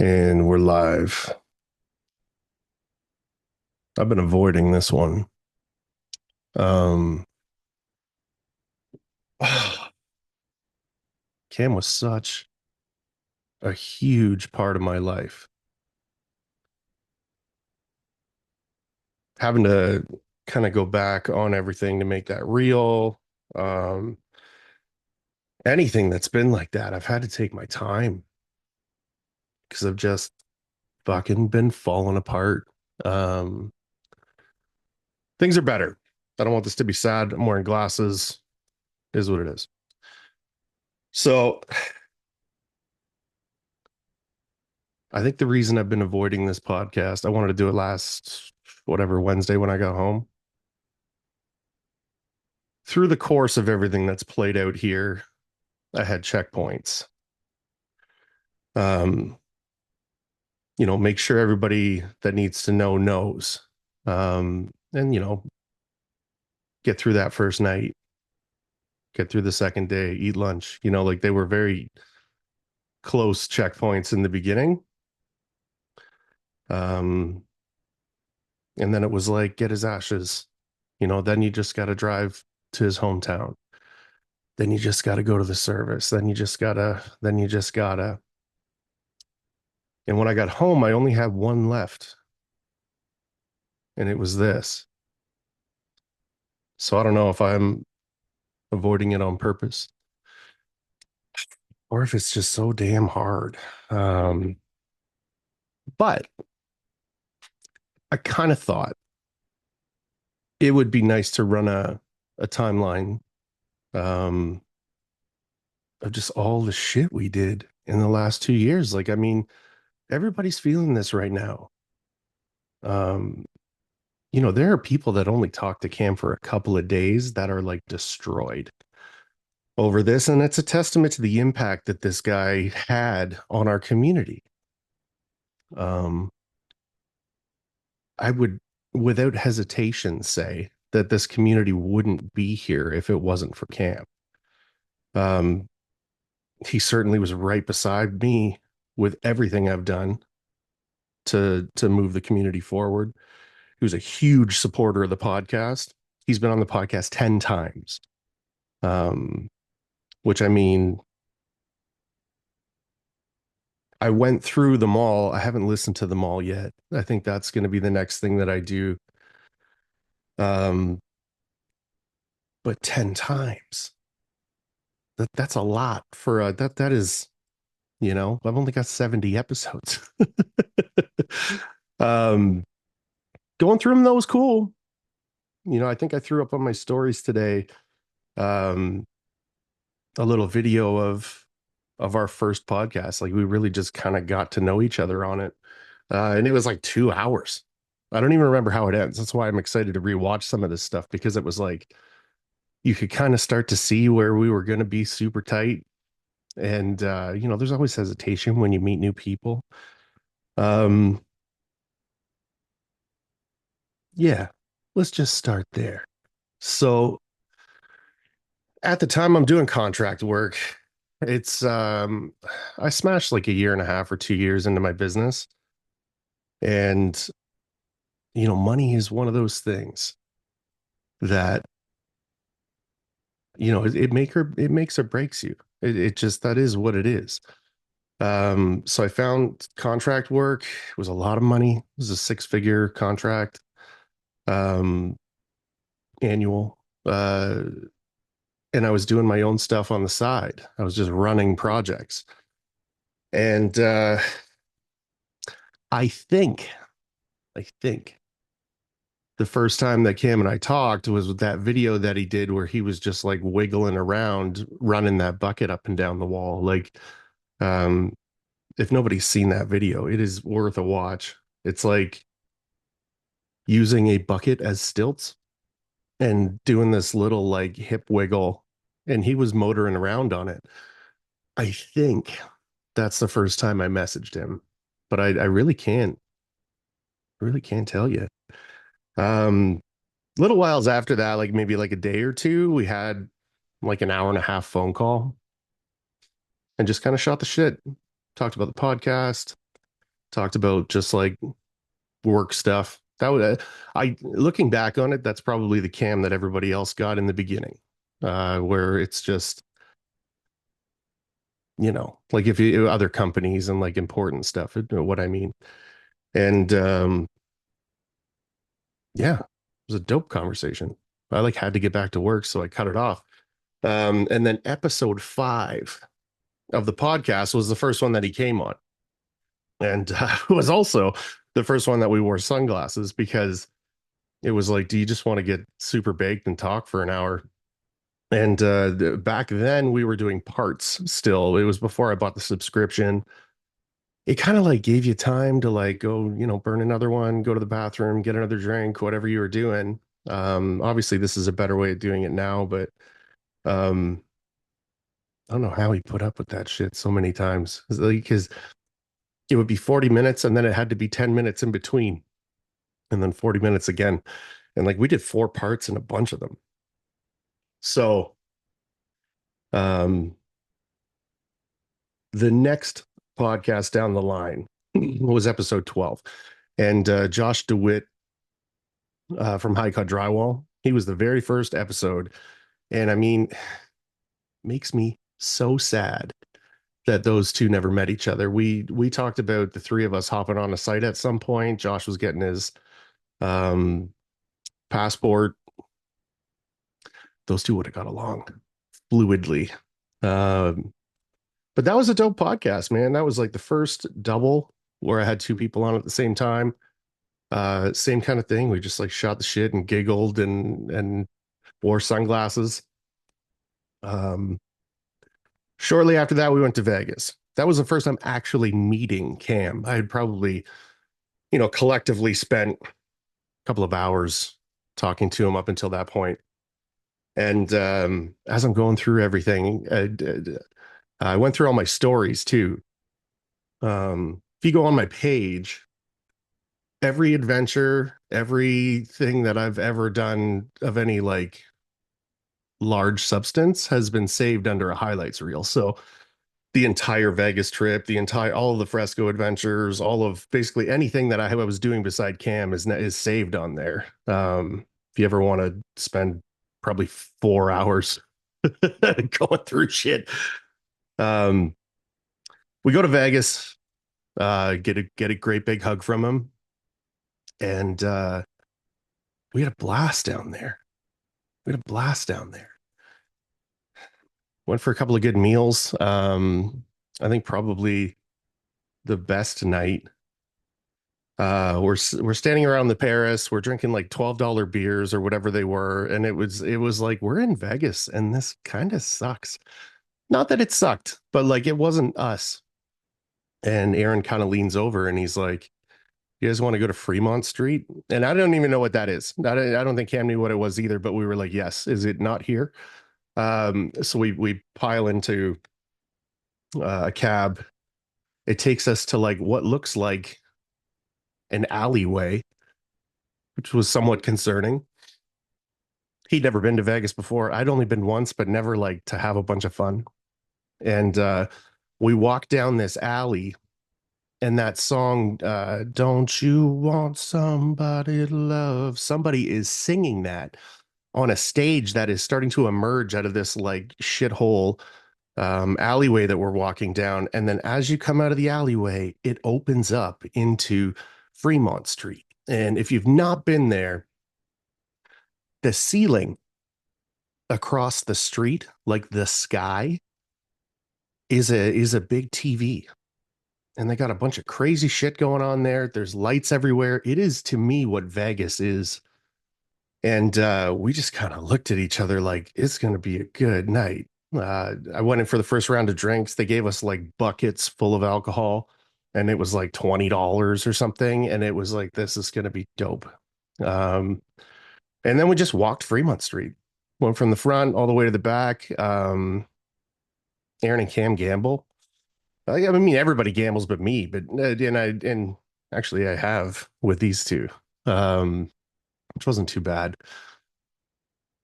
And we're live. I've been avoiding this one. Um, Cam was such a huge part of my life. Having to kind of go back on everything to make that real. Um, Anything that's been like that, I've had to take my time because I've just fucking been falling apart. Um, things are better. I don't want this to be sad. I'm wearing glasses. Is what it is. So I think the reason I've been avoiding this podcast, I wanted to do it last, whatever, Wednesday when I got home. Through the course of everything that's played out here, I had checkpoints. Um, make sure everybody that needs to know knows. And, get through that first night, get through the second day, eat lunch. Like they were very close checkpoints in the beginning. Um, and then it was like, get his ashes. Then you just got to drive to his hometown. Then you just got to go to the service. Then you just gotta. And when I got home, I only had one left, and it was this. So I don't know if I'm avoiding it on purpose or if it's just so damn hard. Um, but I kind of thought it would be nice to run a timeline um, of just all the shit we did in the last 2 years. Like, I mean, everybody's feeling this right now. Um, there are people that only talk to Cam for a couple of days that are like destroyed over this. And it's a testament to the impact that this guy had on our community. Um, I would, without hesitation, say that this community wouldn't be here if it wasn't for Cam. Um, he certainly was right beside me with everything I've done to move the community forward. He was a huge supporter of the podcast. He's been on the podcast 10 times. Um, which I mean, I went through them all. I haven't listened to them all yet. I think that's going to be the next thing that I do. Um, but 10 times. That's a lot for that is, I've only got 70 episodes. um, Going through them though was cool. I think I threw up on my stories today um a little video of our first podcast. Like we really just kind of got to know each other on it. And it was like 2 hours. I don't even remember how it ends. That's why I'm excited to rewatch some of this stuff because it was like you could kind of start to see where we were going to be super tight. And there's always hesitation when you meet new people. Um, yeah, let's just start there. So at the time I'm doing contract work, it's I smashed like a year and a half or 2 years into my business. And money is one of those things that it makes or breaks you. It just that is what it is. So I found contract work. It was a lot of money. It was a six-figure contract, um, annual. And I was doing my own stuff on the side. I was just running projects. And I think, I think the first time that Cam and I talked was with that video that he did where he was just like wiggling around, running that bucket up and down the wall. Like, um, if nobody's seen that video, it is worth a watch. It's like using a bucket as stilts and doing this little like hip wiggle, and he was motoring around on it. I think that's the first time I messaged him, but I really can't tell you. Um, Little whiles after that, like maybe like a day or two, we had like an hour and a half phone call and just kind of shot the shit. Talked about the podcast. talked about just like work stuff. That would I looking back on it, that's probably the Cam that everybody else got in the beginning, where it's just, like if you other companies and like important stuff, you know what I mean. And yeah, it was a dope conversation. I like had to get back to work, so I cut it off. And then episode 5 of the podcast was the first one that he came on, and was also the first one that we wore sunglasses because it was like, do you just want to get super baked and talk for an hour? And back then we were doing parts still. It was before I bought the subscription. It kind of like gave you time to like go, burn another one, go to the bathroom, get another drink, whatever you were doing. Obviously this is a better way of doing it now, but um, I don't know how he put up with that shit so many times. Because it would be 40 minutes and then it had to be 10 minutes in between and then 40 minutes again. And like we did 4 parts and a bunch of them. So um, the next podcast down the line was episode 12. And Josh DeWitt from High Cut Drywall, he was the very first episode. And I mean, makes me so sad that those two never met each other. We talked about the three of us hopping on a site at some point. Josh was getting his um, passport. Those two would have got along fluidly. Um, but that was a dope podcast, man. That was like the first double where I had two people on at the same time. Same kind of thing. We just like shot the shit and giggled and wore sunglasses. Um, Shortly after that, we went to Vegas. That was the first time actually meeting Cam. I had probably, collectively spent a couple of hours talking to him up until that point. And as I'm going through everything, I went through all my stories too. If you go on my page, every adventure, everything that I've ever done of any like large substance has been saved under a highlights reel. So the entire Vegas trip, all of the fresco adventures, all of basically anything that I was doing beside Cam is saved on there. If you ever want to spend probably 4 hours going through shit, um, we go to Vegas, get a great big hug from him, and we had a blast down there. We had a blast down there. Went for a couple of good meals. I think probably the best night. We're standing around the Paris. We're drinking like $12 beers or whatever they were, and it was like we're in Vegas, and this kind of sucks. Not that it sucked, but like it wasn't us. And Aaron kind of leans over and he's like, "You guys want to go to Fremont Street?" And I don't even know what that is. I don't think Cam knew what it was either, but we were like, "Yes, is it not here?" So we pile into a cab. It takes us to like what looks like an alleyway, which was somewhat concerning. He'd never been to Vegas before. I'd only been once, but never like to have a bunch of fun. And we walked down this alley, and that song, "Don't You Want Somebody to Love?" Somebody is singing that on a stage that is starting to emerge out of this like shithole alleyway that we're walking down. And then as you come out of the alleyway, it opens up into Fremont Street. And if you've not been there, the ceiling across the street, like the sky, is a big TV. And they got a bunch of crazy shit going on there. There's lights everywhere. It is to me what Vegas is. And we just kind of looked at each other like it's going to be a good night. I went in for the first round of drinks. They gave us like buckets full of alcohol, and it was like $20 or something. And it was like, this is going to be dope. Um, and then we just walked Fremont Street, went from the front all the way to the back. Aaron and Cam gamble. I mean, everybody gambles but me. But and actually, I have with these two, which wasn't too bad.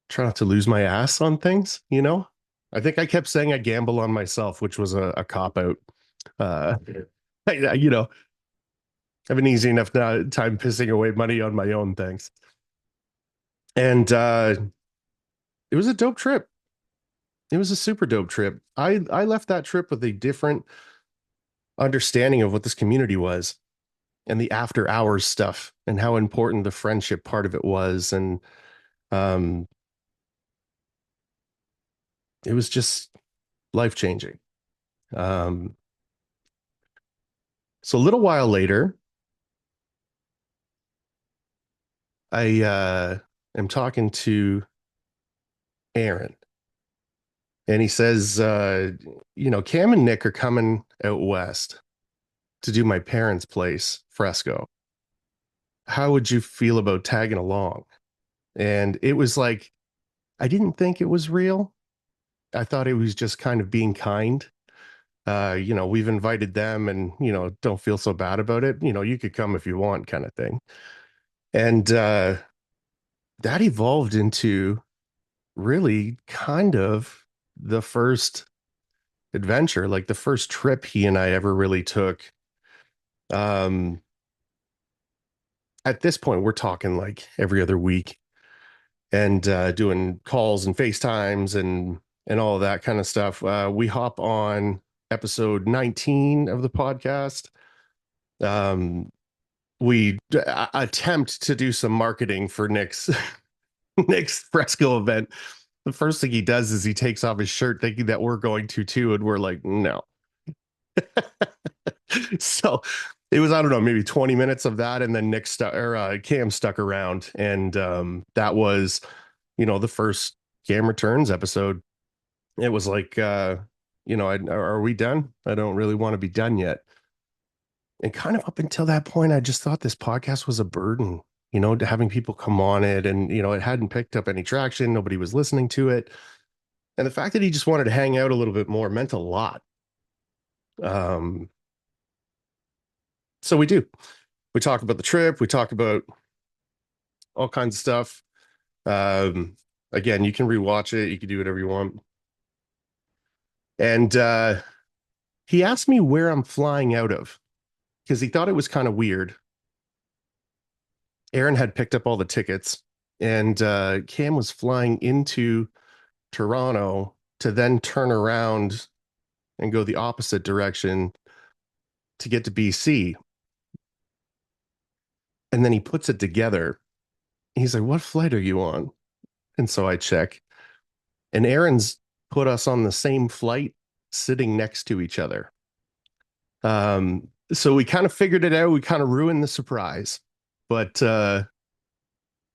Try not to lose my ass on things. I think I kept saying I gamble on myself, which was a cop out. Uh, you know, have an easy enough time pissing away money on my own things. And it was a dope trip. It was a super dope trip. I left that trip with a different understanding of what this community was and the after hours stuff and how important the friendship part of it was. And um, it was just life changing. Um, so a little while later, I am talking to Aaron, and he says, Cam and Nick are coming out west to do my parents' place, Fresco. How would you feel about tagging along? And it was like, I didn't think it was real. I thought it was just kind of being kind. We've invited them and, don't feel so bad about it. You could come if you want, kind of thing. And that evolved into really kind of the first adventure, like the first trip he and I ever really took. Um, at this point, we're talking like every other week and doing calls and FaceTimes and all of that kind of stuff. We hop on episode 19 of the podcast. Um, we attempt to do some marketing for Nick's Nick's Fresco event. The first thing he does is he takes off his shirt, thinking that we're going to too, and we're like, no. So it was, I don't know, maybe 20 minutes of that, and then Nick stuck or Cam stuck around, and that was, the first Cam returns episode. It was like, are we done? I don't really want to be done yet. And kind of up until that point, I just thought this podcast was a burden, to having people come on it, and it hadn't picked up any traction. Nobody was listening to it, and the fact that he just wanted to hang out a little bit more meant a lot. Um, so we do. We talk about the trip. We talk about all kinds of stuff. Um, Again, you can rewatch it. You can do whatever you want. And he asked me where I'm flying out of because he thought it was kind of weird. Aaron had picked up all the tickets, and Cam was flying into Toronto to then turn around and go the opposite direction to get to BC. And then he puts it together. He's like, "What flight are you on?" And so I check, and Aaron's put us on the same flight sitting next to each other. So we kind of figured it out. We kind of ruined the surprise, but man,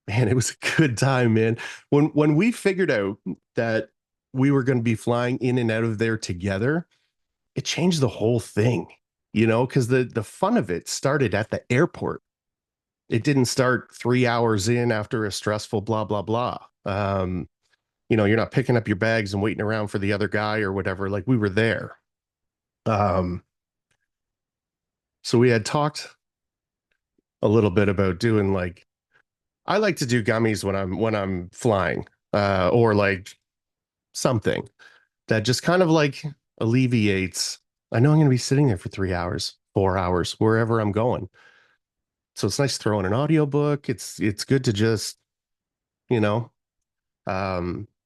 it was a good time, man. When we figured out that we were going to be flying in and out of there together, it changed the whole thing, because the fun of it started at the airport. It didn't start 3 hours in after a stressful blah blah blah. You're not picking up your bags and waiting around for the other guy or whatever. Like we were there. Um, so we had talked a little bit about doing like I like to do gummies when I'm flying, or like something that just kind of like alleviates. I know I'm going to be sitting there for 3 hours, 4 hours, wherever I'm going. So it's nice throwing an audiobook. It's good to just, you know,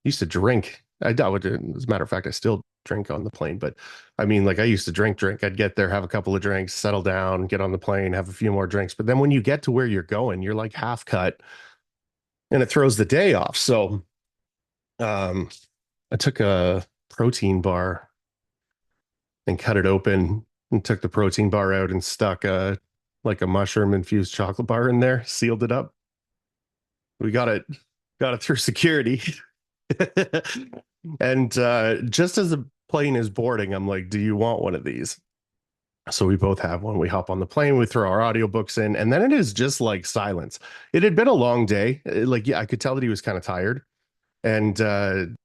used to drink. Would, as a matter of fact, I still drink on the plane, but I mean, like I used to drink. I'd get there, have a couple of drinks, settle down, get on the plane, have a few more drinks. But then when you get to where you're going, you're like half cut and it throws the day off. So um, I took a protein bar and cut it open and took the protein bar out and stuck like a mushroom infused chocolate bar in there, sealed it up. We got it through security. And just as the plane is boarding, I'm like, do you want one of these? So we both have one. We hop on the plane, we throw our audiobooks in, and then it is just like silence. It had been a long day. Like, yeah, I could tell that he was kind of tired. And that's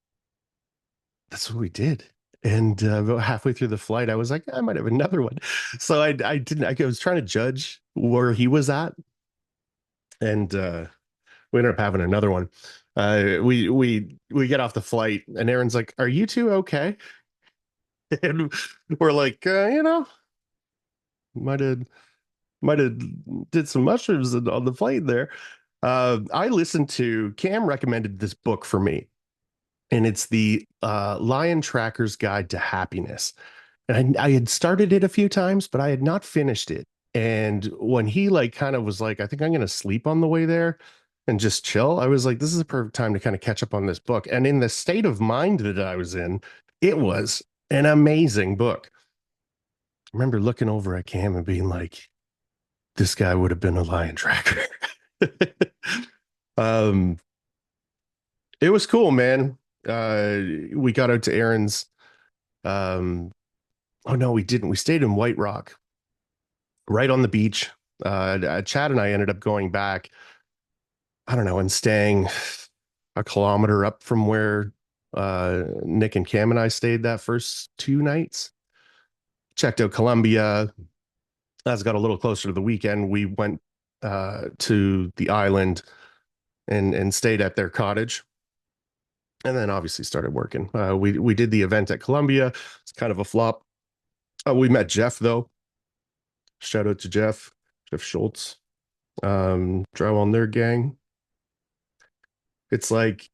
what we did. And about halfway through the flight, I was like, I might have another one. So I didn't, I was trying to judge where he was at. And we ended up having another one. We get off the flight, and Aaron's like, "Are you two okay?" And we're like, might have Might have did some mushrooms on the plane there. I listened to Cam recommended this book for me, and it's the Lion Tracker's Guide to Happiness. And I had started it a few times, but I had not finished it. And when he like kind of was like, I think I'm going to sleep on the way there and just chill, I was like, this is a perfect time to kind of catch up on this book. And in the state of mind that I was in, it was an amazing book. I remember looking over at Cam and being like, this guy would have been a lion tracker. um, it was cool, man. We got out to Aaron's. Um, oh no, we didn't. We stayed in White Rock, right on the beach. Chad and I ended up going back, I don't know, and staying a kilometer up from where Nick and Cam and I stayed that first 2 nights. Checked out Columbia. As got a little closer to the weekend, we went to the island and stayed at their cottage, and then obviously started working. We did the event at Columbia. It's kind of a flop. We met Jeff though. Shout out to Jeff Schultz, Drywall Nerd Gang. It's like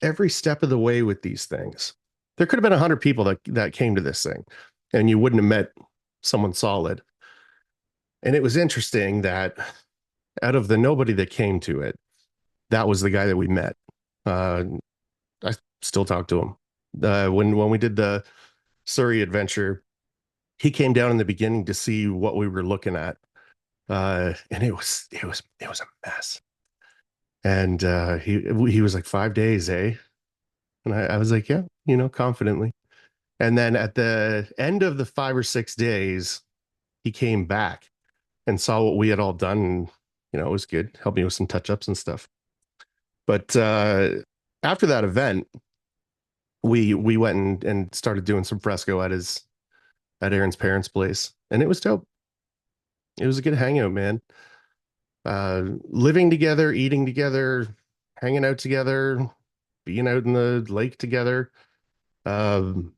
every step of the way with these things. There could have been 100 people that came to this thing, and you wouldn't have met someone solid. And it was interesting that out of the nobody that came to it, that was the guy that we met. Uh, I still talk to him. When we did the Surrey adventure, he came down in the beginning to see what we were looking at, and it was a mess. And he was like 5 days, eh? And I was like, yeah, confidently. And then at the end of the 5 or 6 days, he came back and saw what we had all done. And, it was good. Helped me with some touch ups and stuff. But after that event, we went and started doing some fresco at Aaron's parents' place, and it was dope. It was a good hangout, man. Living together, eating together, hanging out together, being out in the lake together. Um,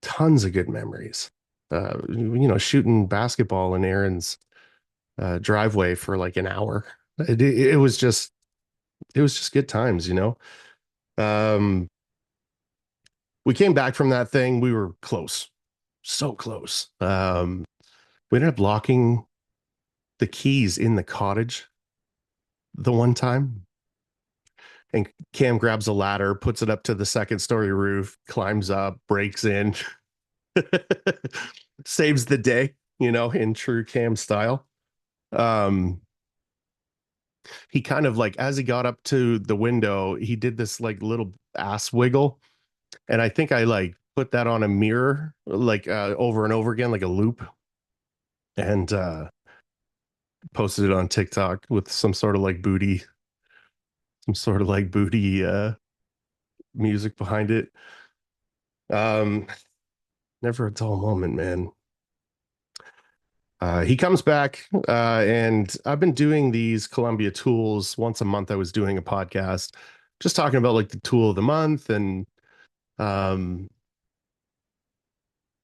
Tons of good memories. Shooting basketball in Aaron's driveway for like an hour. It was just good times. Um, we came back from that thing. We were close, so close. We ended up locking the keys in the cottage the one time. And Cam grabs a ladder, puts it up to the second story roof, climbs up, breaks in, saves the day, in true Cam style. Um, he kind of like, as he got up to the window, he did this like little ass wiggle. And I think I like put that on a mirror, like over and over again, like a loop, and posted it on TikTok with some sort of like booty music behind it. Um, Never a dull moment, man. He comes back, and I've been doing these Columbia tools once a month. I was doing a podcast just talking about like the tool of the month and um,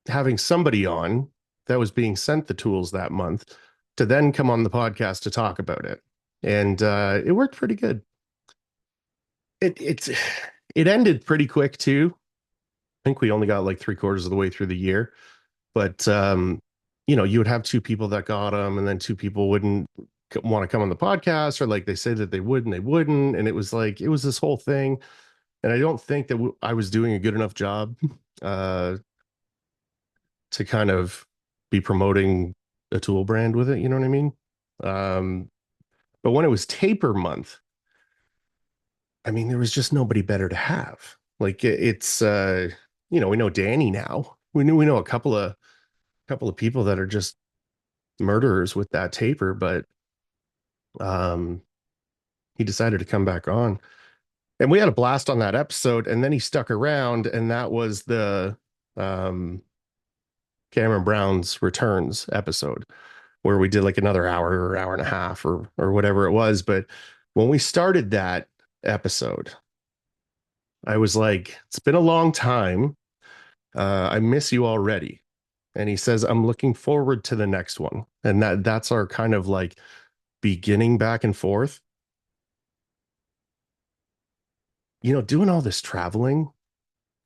having somebody on that was being sent the tools that month to then come on the podcast to talk about it. And it worked pretty good. It's it ended pretty quick too. I think we only got like 3/4 of the way through the year, but you would have two people that got them, and then two people wouldn't want to come on the podcast, or like they said that they would and they wouldn't, and it was this whole thing. And I don't think that I was doing a good enough job uh, to kind of be promoting a tool brand with it. You know what I mean? Um, but when it was taper month, I mean, there was just nobody better to have. Like it's we know Danny now. We know a couple of people that are just murderers with that taper, but um he decided to come back on. And we had a blast on that episode, and then he stuck around, and that was the um Kameron Brown's returns episode where we did like another hour or hour and a half or whatever it was. But when we started that episode, I was like, it's been a long time. I miss you already. And he says, I'm looking forward to the next one. And that's our kind of like beginning back and forth. Doing all this traveling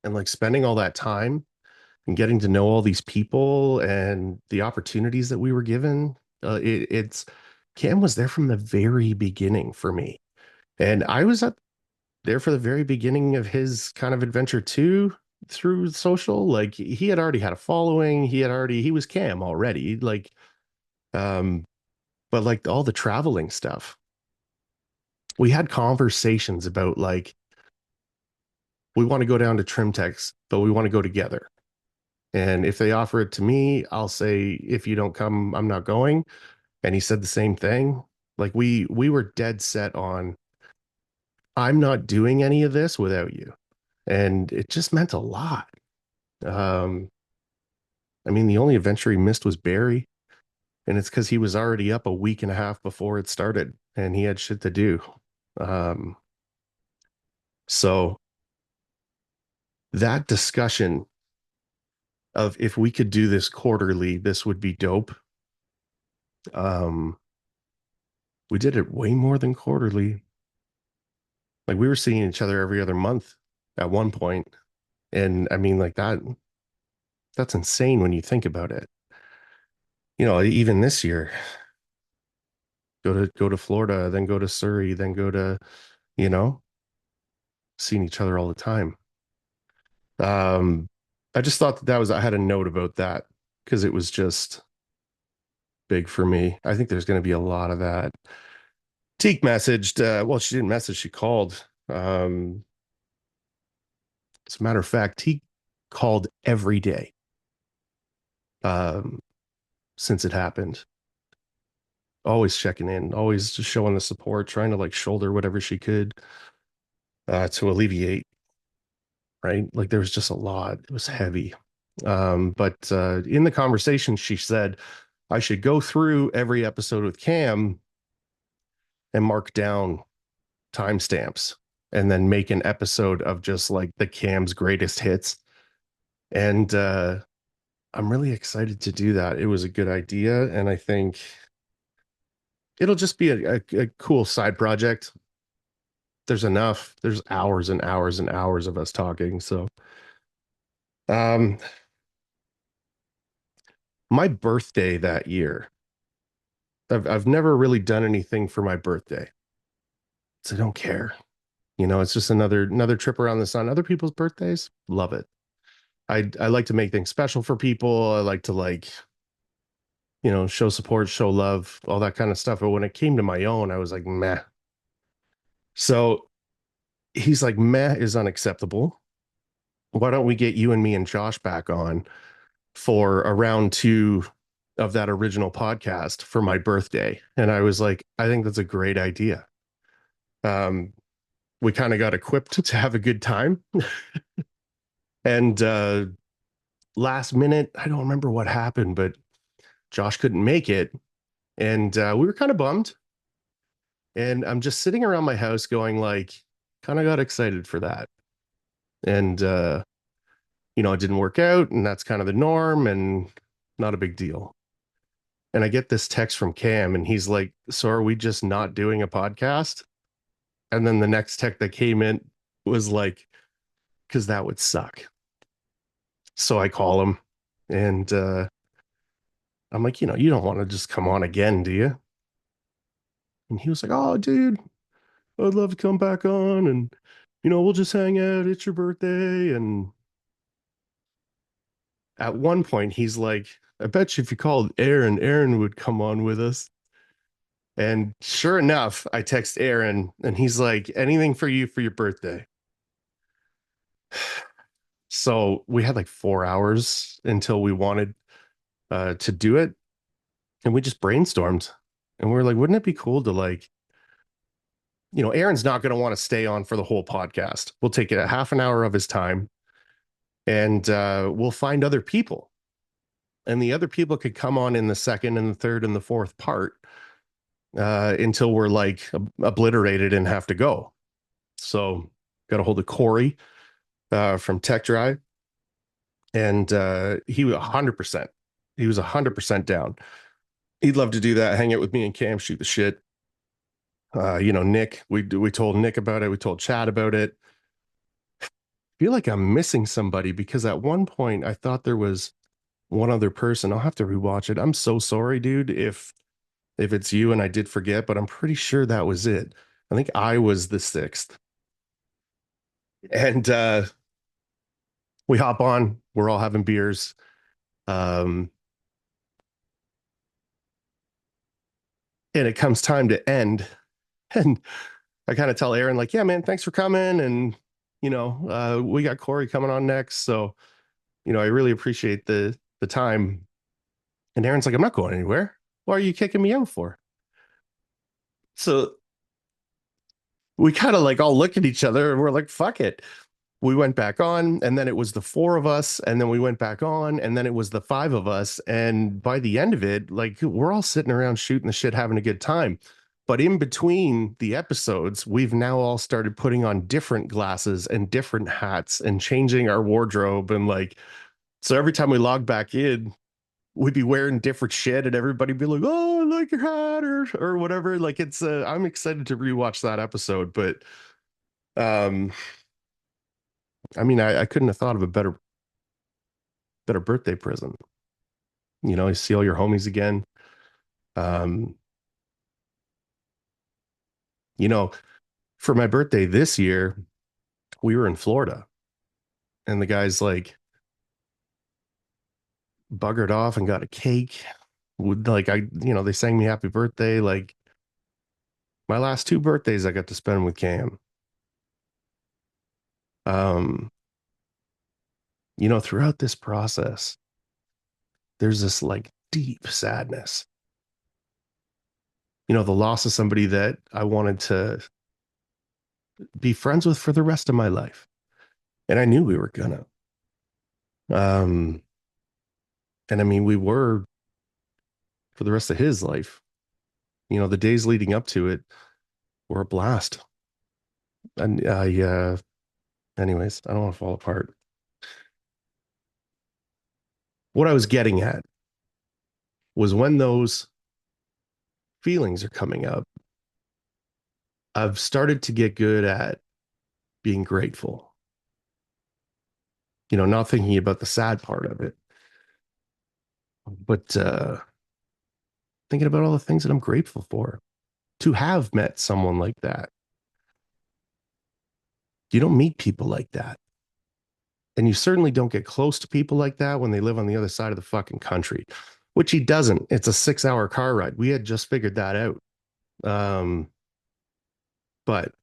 and like spending all that time and getting to know all these people and the opportunities that we were given. It's Cam was there from the very beginning for me. And I was there for the very beginning of his kind of adventure too through social. Like he had already had a following. He was Cam already. Um, but like all the traveling stuff, we had conversations about like, we want to go down to Trimtex, but we want to go together. And if they offer it to me, I'll say, if you don't come, I'm not going. And he said the same thing. Like we were dead set on, I'm not doing any of this without you. And it just meant a lot. Um, I mean, the only adventure he missed was Barry, and it's because he was already up a week and a half before it started, and he had shit to do. Um, so that discussion of if we could do this quarterly, this would be dope. Um, we did it way more than quarterly. Like we were seeing each other every other month at one point. And I mean, like that's insane when you think about it. Even this year, go to Florida, then go to Surrey, then go to, you know, seeing each other all the time. Um, I just thought that I had a note about that because it was just big for me. I think there's going to be a lot of that. Teak messaged, well, she didn't message, she called. As a matter of fact, he called every day um, since it happened. Always checking in, always just showing the support, trying to like shoulder whatever she could to alleviate, right? Like there was just a lot. It was heavy. But in the conversation, she said, I should go through every episode with Cam and mark down timestamps and then make an episode of just like the Cam's greatest hits. And I'm really excited to do that. It was a good idea. And I think it'll just be a cool side project. There's hours and hours and hours of us talking. So, um, my birthday that year, I've never really done anything for my birthday. So I don't care. It's just another trip around the sun. Other people's birthdays, love it. I like to make things special for people. I like to show support, show love, all that kind of stuff. But when it came to my own, I was like, meh. So he's like, meh is unacceptable. Why don't we get you and me and Josh back on for a round two of that original podcast for my birthday? And I was like, I think that's a great idea. Um, we kind of got equipped to have a good time. And last minute, I don't remember what happened, but Josh couldn't make it. And we were kind of bummed. And I'm just sitting around my house going like, kind of got excited for that. And it didn't work out, and that's kind of the norm and not a big deal. And I get this text from Cam, and he's like, so are we just not doing a podcast? And then the next text that came in was like, because that would suck. So I call him and I'm like, you don't want to just come on again, do you? And he was like, oh, dude, I'd love to come back on and, we'll just hang out. It's your birthday. And at one point, he's like, I bet you if you called Aaron, Aaron would come on with us. And sure enough, I text Aaron and he's like, anything for you for your birthday. So we had like 4 hours until we wanted to do it. And we just brainstormed. And we are like, wouldn't it be cool to like, Aaron's not going to want to stay on for the whole podcast. We'll take a half an hour of his time and we'll find other people. And the other people could come on in the second and the third and the fourth part until we're like obliterated and have to go. So got a hold of Corey from Tech Drive. And he was 100%. He was 100% down. He'd love to do that, hang out with me and Cam, shoot the shit. Nick, we told Nick about it. We told Chad about it. I feel like I'm missing somebody because at one point I thought there was one other person. I'll have to rewatch it. I'm so sorry, dude, if it's you and I did forget, but I'm pretty sure that was it. I think I was the sixth. And we hop on, we're all having beers. Um, and it comes time to end. And I kind of tell Aaron, like, yeah, man, thanks for coming. And, we got Corey coming on next. So, I really appreciate the time. And Aaron's like, I'm not going anywhere. Why are you kicking me out for? So we kind of like all look at each other and we're like, fuck it. We went back on, and then it was the four of us, and then we went back on, and then it was the five of us. And by the end of it, like we're all sitting around shooting the shit, having a good time. But in between the episodes, we've now all started putting on different glasses and different hats and changing our wardrobe. And like, so every time we log back in, we'd be wearing different shit, and everybody be like, "Oh, I like your hat," or whatever. Like, it's I'm excited to rewatch that episode, but um, I mean, I couldn't have thought of a better birthday present. You see all your homies again. Um, you know, for my birthday this year, we were in Florida, and the guys like buggered off and got a cake. Would like they sang me happy birthday. Like my last two birthdays, I got to spend with Cam. Um, throughout this process, there's this like deep sadness. The loss of somebody that I wanted to be friends with for the rest of my life. And I knew we were gonna. Um, and I mean, we were for the rest of his life. The days leading up to it were a blast. And anyways, I don't want to fall apart. What I was getting at was when those feelings are coming up, I've started to get good at being grateful. Not thinking about the sad part of it, but thinking about all the things that I'm grateful for to have met someone like that. You don't meet people like that. And you certainly don't get close to people like that when they live on the other side of the fucking country, which he doesn't. It's a 6 hour car ride. We had just figured that out. Um, but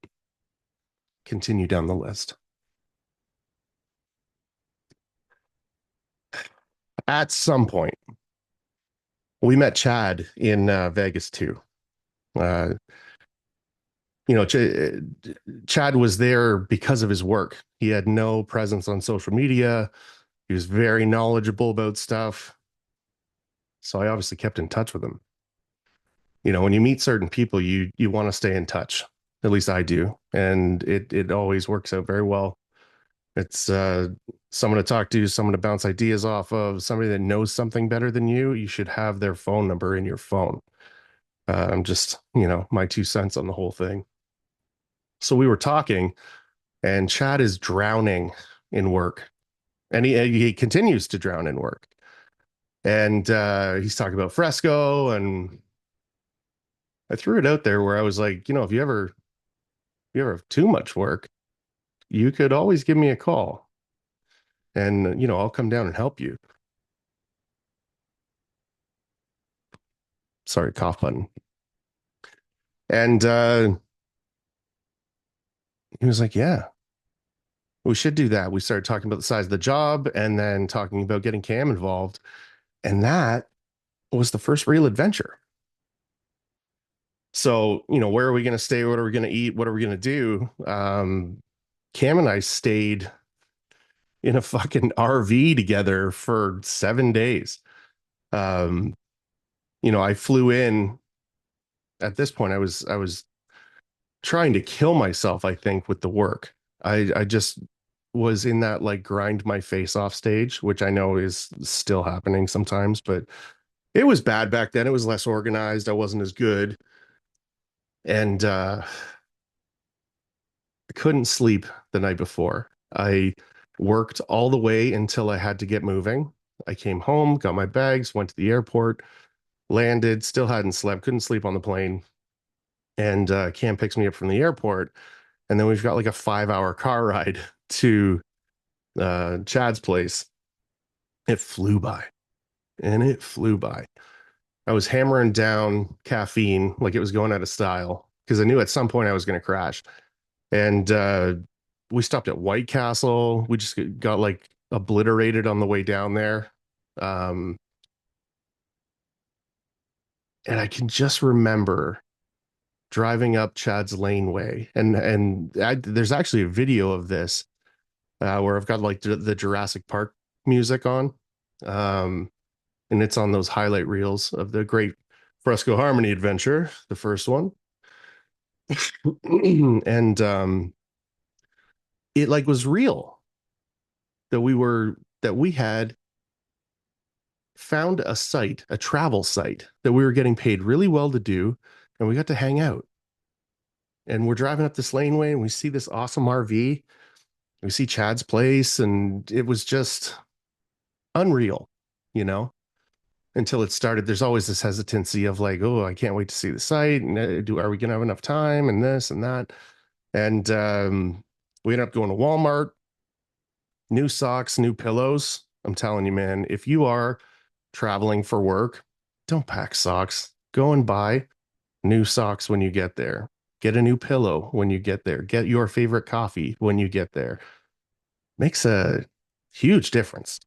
continue down the list. At some point, we met Chad in Vegas too. Uh, Chad was there because of his work. He had no presence on social media. He was very knowledgeable about stuff. So I obviously kept in touch with him. When you meet certain people, you want to stay in touch. At least I do, and it always works out very well. It's someone to talk to, someone to bounce ideas off of, somebody that knows something better than you. You should have their phone number in your phone. I'm just, my 2 cents on the whole thing. So we were talking, and Chad is drowning in work, and he continues to drown in work. And he's talking about Fresco, and I threw it out there where I was like, if you ever have too much work, you could always give me a call, and I'll come down and help you. Sorry, cough button. And he was like, yeah, we should do that. We started talking about the size of the job and then talking about getting Cam involved. And that was the first real adventure. So, where are we going to stay? What are we going to eat? What are we going to do? Cam and I stayed in a fucking RV together for 7 days. Um, I flew in. At this point, I was trying to kill myself, I think, with the work. I just was in that like grind my face off stage, which I know is still happening sometimes, but it was bad back then. It was less organized. I wasn't as good. And I couldn't sleep the night before. I worked all the way until I had to get moving. I came home, got my bags, went to the airport, landed, still hadn't slept, couldn't sleep on the plane. And Cam picks me up from the airport. And then we've got like a 5 hour car ride to Chad's place. It flew by and it flew by. I was hammering down caffeine like it was going out of style because I knew at some point I was going to crash. And we stopped at White Castle. We just got like obliterated on the way down there. Um, and I can just remember driving up Chad's laneway, and there's actually a video of this where I've got like the Jurassic Park music on, um, and it's on those highlight reels of the Great Fresco Harmony Adventure, the first one, and it like was real that we had found a site, a travel site that we were getting paid really well to do, and we got to hang out. And we're driving up this laneway, and we see this awesome RV. We see Chad's place, and it was just unreal, you know, until it started. There's always this hesitancy of like, oh, I can't wait to see the site. And are we going to have enough time and this and that? And we ended up going to Walmart, new socks, new pillows. I'm telling you, man, if you are traveling for work, don't pack socks. Go and buy new socks when you get there. Get a new pillow when you get there. Get your favorite coffee when you get there. Makes a huge difference.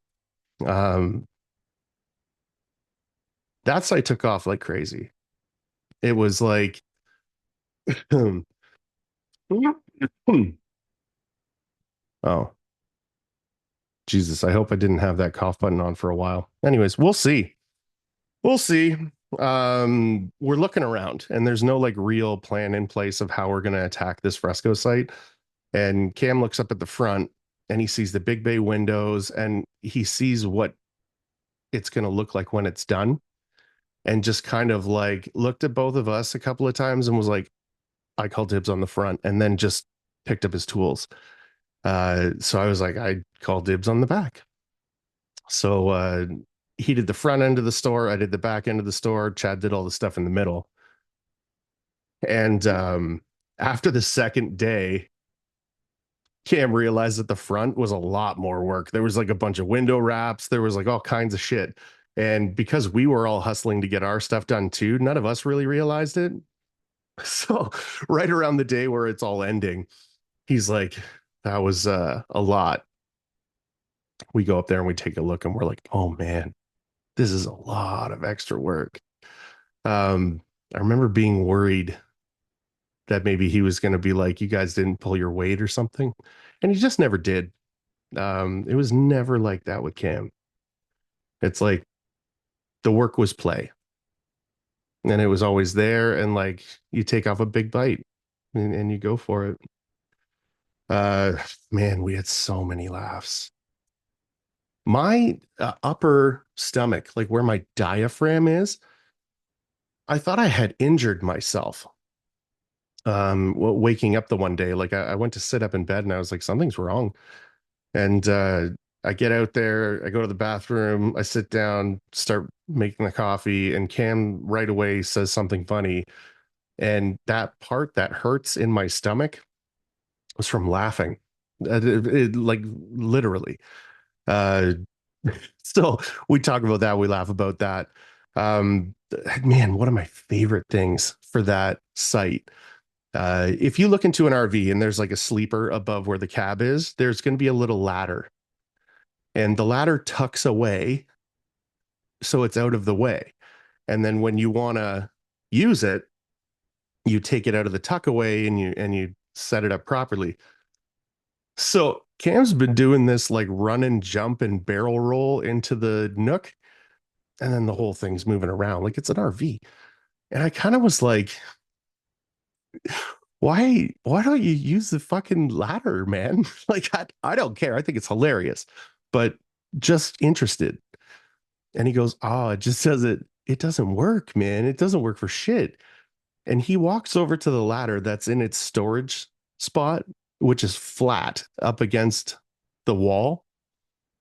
Um, that site took off like crazy. It was like, oh, Jesus, I hope I didn't have that cough button on for a while. Anyways, we'll see. We'll see. We're looking around and there's no like real plan in place of how we're going to attack this fresco site. And Cam looks up at the front and he sees the big bay windows and he sees what it's going to look like when it's done. And just kind of like looked at both of us a couple of times and was like, I call dibs on the front, and then just picked up his tools. So I was like, I call dibs on the back. So he did the front end of the store. I did the back end of the store. Chad did all the stuff in the middle. And after the second day, Cam realized that the front was a lot more work. There was like a bunch of window wraps. There was like all kinds of shit. And because we were all hustling to get our stuff done too, none of us really realized it. So right around the day where it's all ending, he's like, that was a lot. We go up there and we take a look and we're like, oh man, this is a lot of extra work. I remember being worried that maybe he was going to be like, you guys didn't pull your weight or something. And he just never did. It was never like that with Cam. It's like the work was play and it was always there. And like you take off a big bite and you go for it. Uh, man, we had so many laughs. My upper stomach, like where my diaphragm is, I thought I had injured myself. Waking up the one day, like I went to sit up in bed and I was like, something's wrong. And I get out there, I go to the bathroom, I sit down, start making the coffee, and Cam right away says something funny. And that part that hurts in my stomach was from laughing. Like literally. Uh, so we talk about that. We laugh about that. Um, man, one of my favorite things for that site. If you look into an RV and there's like a sleeper above where the cab is, there's going to be a little ladder, and the ladder tucks away so it's out of the way. And then when you want to use it, you take it out of the tuck away and you set it up properly. So Cam's been doing this like run and jump and barrel roll into the nook, and then the whole thing's moving around like it's an RV. And I kind of was like, why don't you use the fucking ladder, man? Like I don't care. I think it's hilarious, but just interested. And he goes, oh, it doesn't work, man. It doesn't work for shit. And he walks over to the ladder that's in its storage spot, which is flat up against the wall,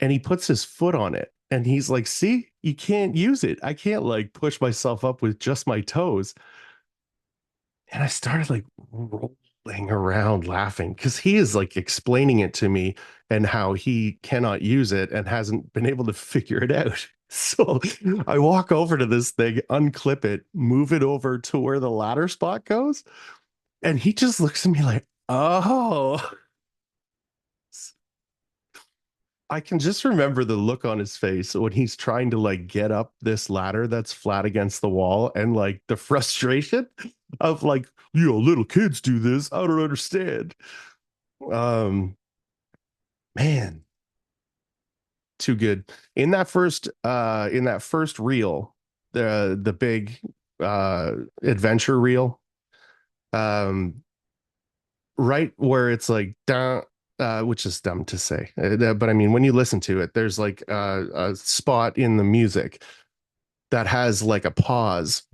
and he puts his foot on it. And he's like, see, you can't use it. I can't like push myself up with just my toes. And I started like rolling around laughing because he is like explaining it to me and how he cannot use it and hasn't been able to figure it out. So I walk over to this thing, unclip it, move it over to where the ladder spot goes. And he just looks at me like, oh, I can just remember the look on his face when he's trying to like get up this ladder that's flat against the wall and like the frustration of like, little kids do this. I don't understand. Um, man, too good. In that first reel, the big adventure reel, um, right where it's like which is dumb to say, but I mean, when you listen to it, there's like a spot in the music that has like a pause,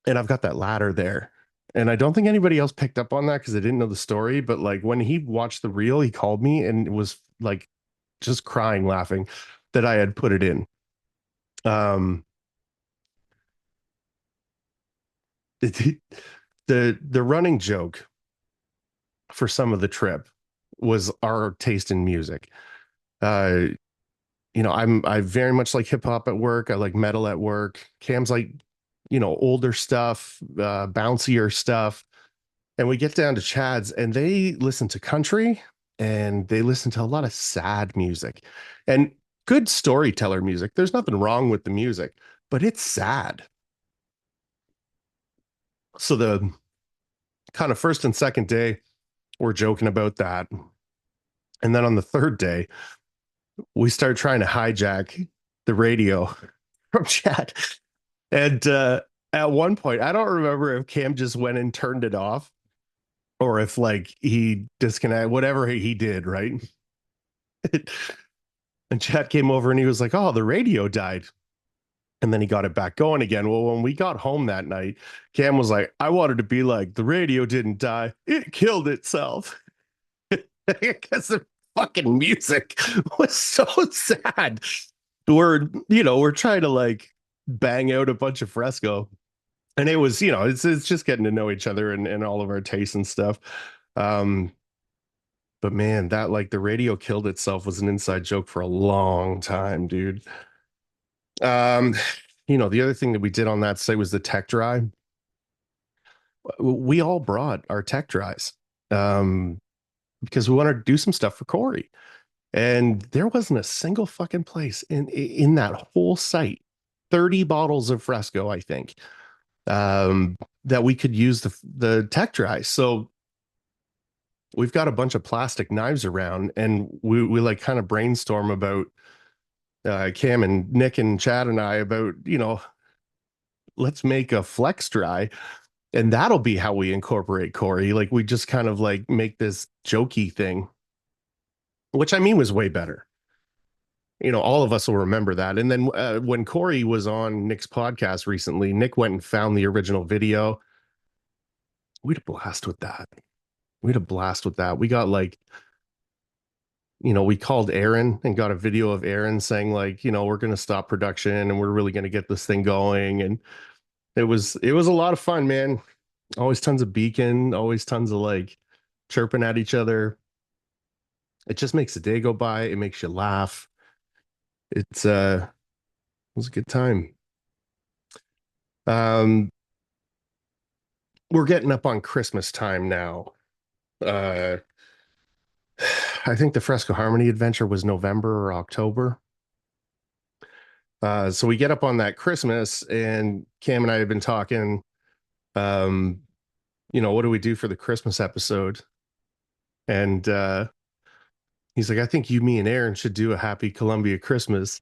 and I've got that ladder there. And I don't think anybody else picked up on that because they didn't know the story. But like when he watched the reel, he called me and was like just crying, laughing that I had put it in. Um, the running joke for some of the trip was our taste in music. Uh, I very much like hip hop at work. I like metal at work. Cam's like, older stuff, bouncier stuff. And we get down to Chad's and they listen to country and they listen to a lot of sad music and good storyteller music. There's nothing wrong with the music, but it's sad. So the kind of first and second day, we're joking about that. And then on the third day, we start trying to hijack the radio from Chad. And at one point, I don't remember if Cam just went and turned it off or if like he disconnected, whatever he did, right? And Chad came over and he was like, oh, the radio died. And then he got it back going again. Well, when we got home that night, Cam was like, I wanted to be like, the radio didn't die, it killed itself. Because the fucking music was so sad. We're trying to like bang out a bunch of fresco. And it was, it's just getting to know each other and all of our tastes and stuff. Um, but man, that like the radio killed itself was an inside joke for a long time, dude. Um, the other thing that we did on that site was the tech drive. We all brought our tech drives um, because we wanted to do some stuff for Corey. And there wasn't a single fucking place in that whole site, 30 bottles of Fresco, I think, that we could use the tech dry. So we've got a bunch of plastic knives around and we like kind of brainstorm about Cam and Nick and Chad and I about, let's make a flex dry and that'll be how we incorporate Corey. Like we just kind of like make this jokey thing, which I mean was way better. All of us will remember that. And then when Corey was on Nick's podcast recently, Nick went and found the original video. We had a blast with that. We had a blast with that. We got like, we called Aaron and got a video of Aaron saying like, we're going to stop production and we're really going to get this thing going. And it was a lot of fun, man. Always tons of beacon, always tons of like chirping at each other. It just makes the day go by. It makes you laugh. It was a good time. Um, we're getting up on Christmas time now. Uh, I think the Fresco Harmony Adventure was November or October. So we get up on that Christmas, and Cam and I have been talking. Um, what do we do for the Christmas episode? And he's like, I think you, me, and Aaron should do a Happy Columbia Christmas.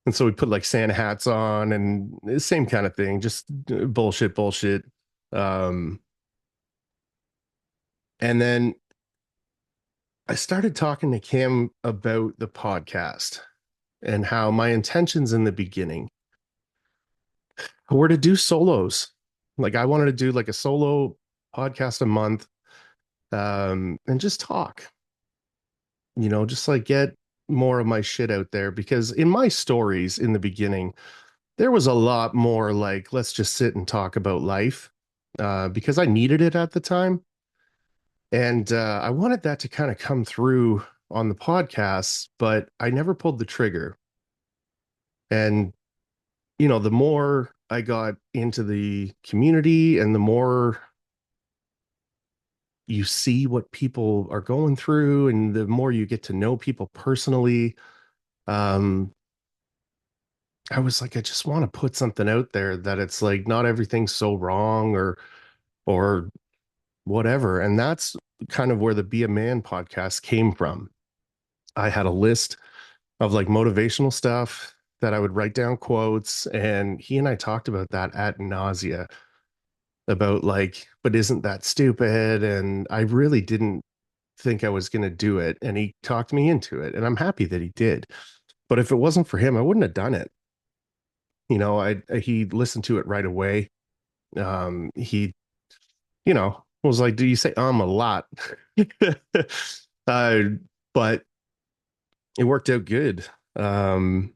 And so we put like Santa hats on and the same kind of thing, just bullshit, bullshit. Um, And then I started talking to Cam about the podcast and how my intentions in the beginning were to do solos. Like I wanted to do like a solo podcast a month, and just talk, just like get more of my shit out there. Because in my stories in the beginning, there was a lot more like, let's just sit and talk about life, because I needed it at the time. And I wanted that to kind of come through on the podcast, but I never pulled the trigger. And, the more I got into the community and the more you see what people are going through and the more you get to know people personally, um, I was like, I just want to put something out there that it's like not everything's so wrong or whatever. And that's kind of where the Be a Man podcast came from. I had a list of like motivational stuff that I would write down quotes, and he and I talked about that ad nausea about like, but isn't that stupid? And I really didn't think I was going to do it, and he talked me into it, and I'm happy that he did. But if it wasn't for him, I wouldn't have done it. I he listened to it right away. He, was like, "Do you say a lot?" uh, but it worked out good. Um,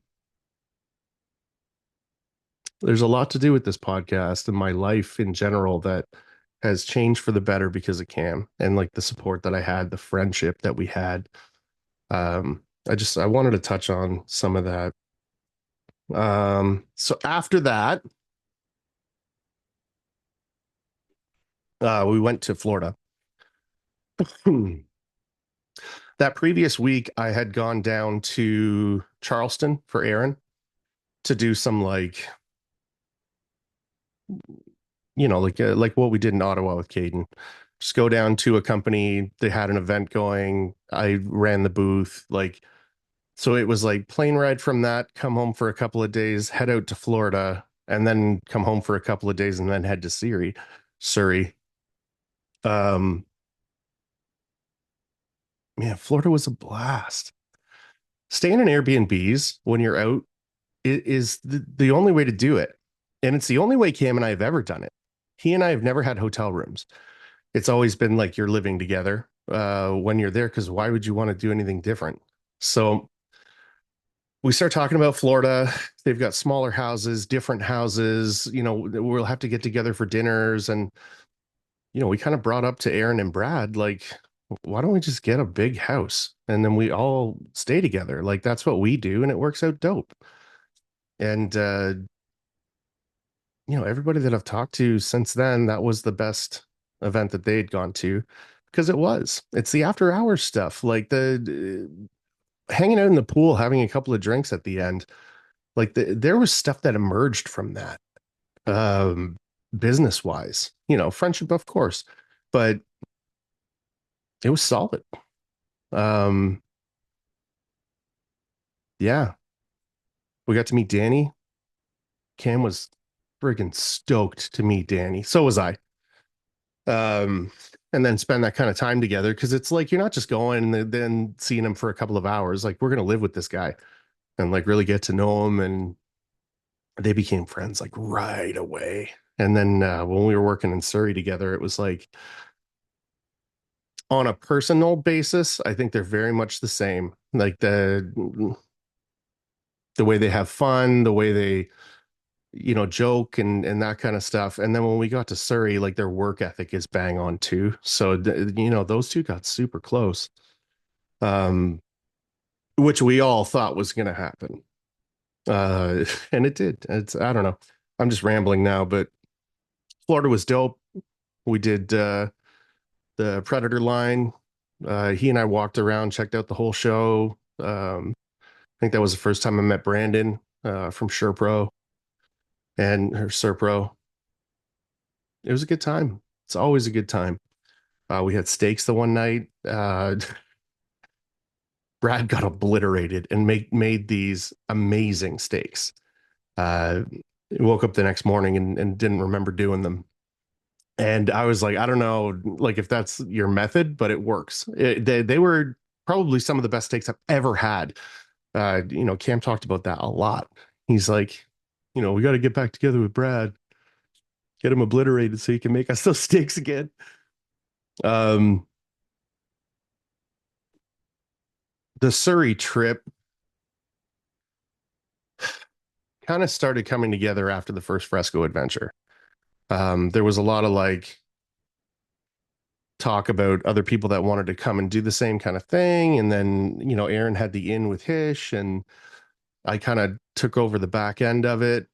there's a lot to do with this podcast and my life in general that has changed for the better because of Cam and like the support that I had, the friendship that we had. I wanted to touch on some of that. So after that, we went to Florida. That previous week, I had gone down to Charleston for Aaron to do some like what we did in Ottawa with Caden. Just go down to a company. They had an event going. I ran the booth. So it was like plane ride from that, come home for a couple of days, head out to Florida, and then come home for a couple of days, and then head to Surrey. Um, Man, Florida was a blast. Staying in Airbnbs when you're out is the only way to do it. And it's the only way Cam and I have ever done it. He and I have never had hotel rooms. It's always been like you're living together when you're there, because why would you want to do anything different? So we start talking about Florida. They've got smaller houses, different houses. We'll have to get together for dinners. And, we kind of brought up to Aaron and Brad, like, why don't we just get a big house and then we all stay together? Like, that's what we do. And it works out dope. And, everybody that I've talked to since then, that was the best event that they had gone to, because it's the after hours stuff, like the hanging out in the pool, having a couple of drinks at the end. Like there was stuff that emerged from that, um, business wise, friendship, of course, but it was solid. Um, yeah, we got to meet Danny. Cam was friggin' stoked to meet Danny. So was I. Um, and then spend that kind of time together, because it's like you're not just going and then seeing him for a couple of hours. Like we're gonna live with this guy and like really get to know him, and they became friends like right away. And then when we were working in Surrey together, it was like on a personal basis, I think they're very much the same. Like the way they have fun, the way they joke and that kind of stuff. And then when we got to Surrey, like their work ethic is bang on too. So those two got super close, um, which we all thought was going to happen, and it did. I don't know. I'm just rambling now, but Florida was dope. We did the Predator line. He and I walked around, checked out the whole show. I think that was the first time I met Brandon from SurePro and her Surpro. It was a good time. It's always a good time. We had steaks the one night. Brad got obliterated and made these amazing steaks. Uh, woke up the next morning and didn't remember doing them. And I was like, I don't know, like if that's your method, but it works. They were probably some of the best steaks I've ever had. Cam talked about that a lot. He's like, we got to get back together with Brad, get him obliterated so he can make us those steaks again. Um, the Surrey trip kind of started coming together after the first fresco adventure. There was a lot of like talk about other people that wanted to come and do the same kind of thing. And then, Aaron had the in with Hish, and I kind of took over the back end of it.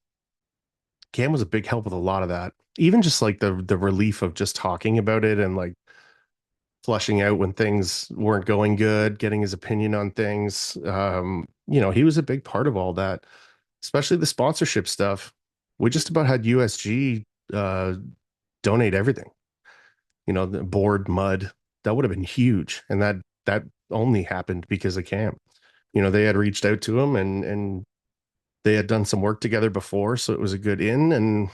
Cam was a big help with a lot of that. Even just like the relief of just talking about it and like flushing out when things weren't going good, getting his opinion on things. He was a big part of all that, especially the sponsorship stuff. We just about had USG donate everything. The board mud, that would have been huge. And that only happened because of Cam. They had reached out to him, and they had done some work together before, so it was a good in. And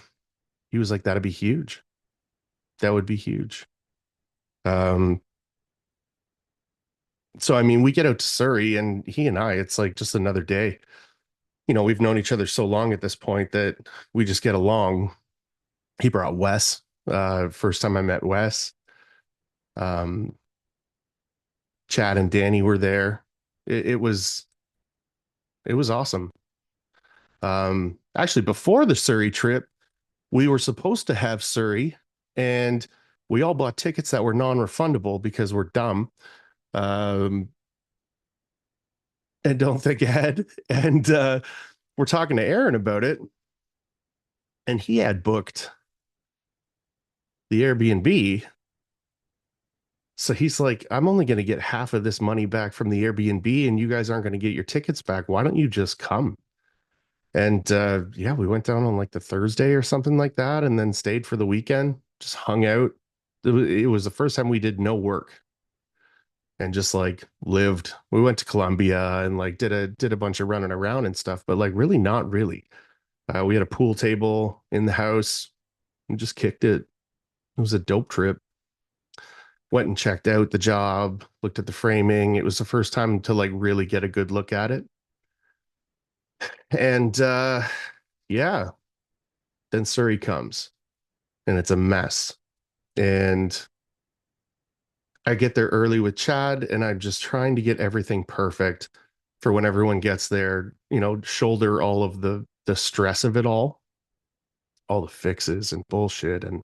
he was like, that'd be huge. That would be huge. Um, so I mean, we get out to Surrey, and he and I, it's like just another day. We've known each other so long at this point that we just get along. He brought Wes. First time I met Wes. Um, Chad and Danny were there. It was awesome. Actually, before the Surrey trip, we were supposed to have Surrey, and we all bought tickets that were non-refundable because we're dumb, um, and don't think ahead. And we're talking to Aaron about it, and he had booked the Airbnb. So he's like, I'm only going to get half of this money back from the Airbnb, and you guys aren't going to get your tickets back. Why don't you just come? And yeah, we went down on like the Thursday or something like that, and then stayed for the weekend, just hung out. It was the first time we did no work and just like lived. We went to Colombia and like did a bunch of running around and stuff, but like really not really. We had a pool table in the house and just kicked it. It was a dope trip. Went and checked out the job, looked at the framing. It was the first time to like really get a good look at it. And yeah, then Surrey comes, and it's a mess. And I get there early with Chad, and I'm just trying to get everything perfect for when everyone gets there, shoulder all of the stress of it all the fixes and bullshit. And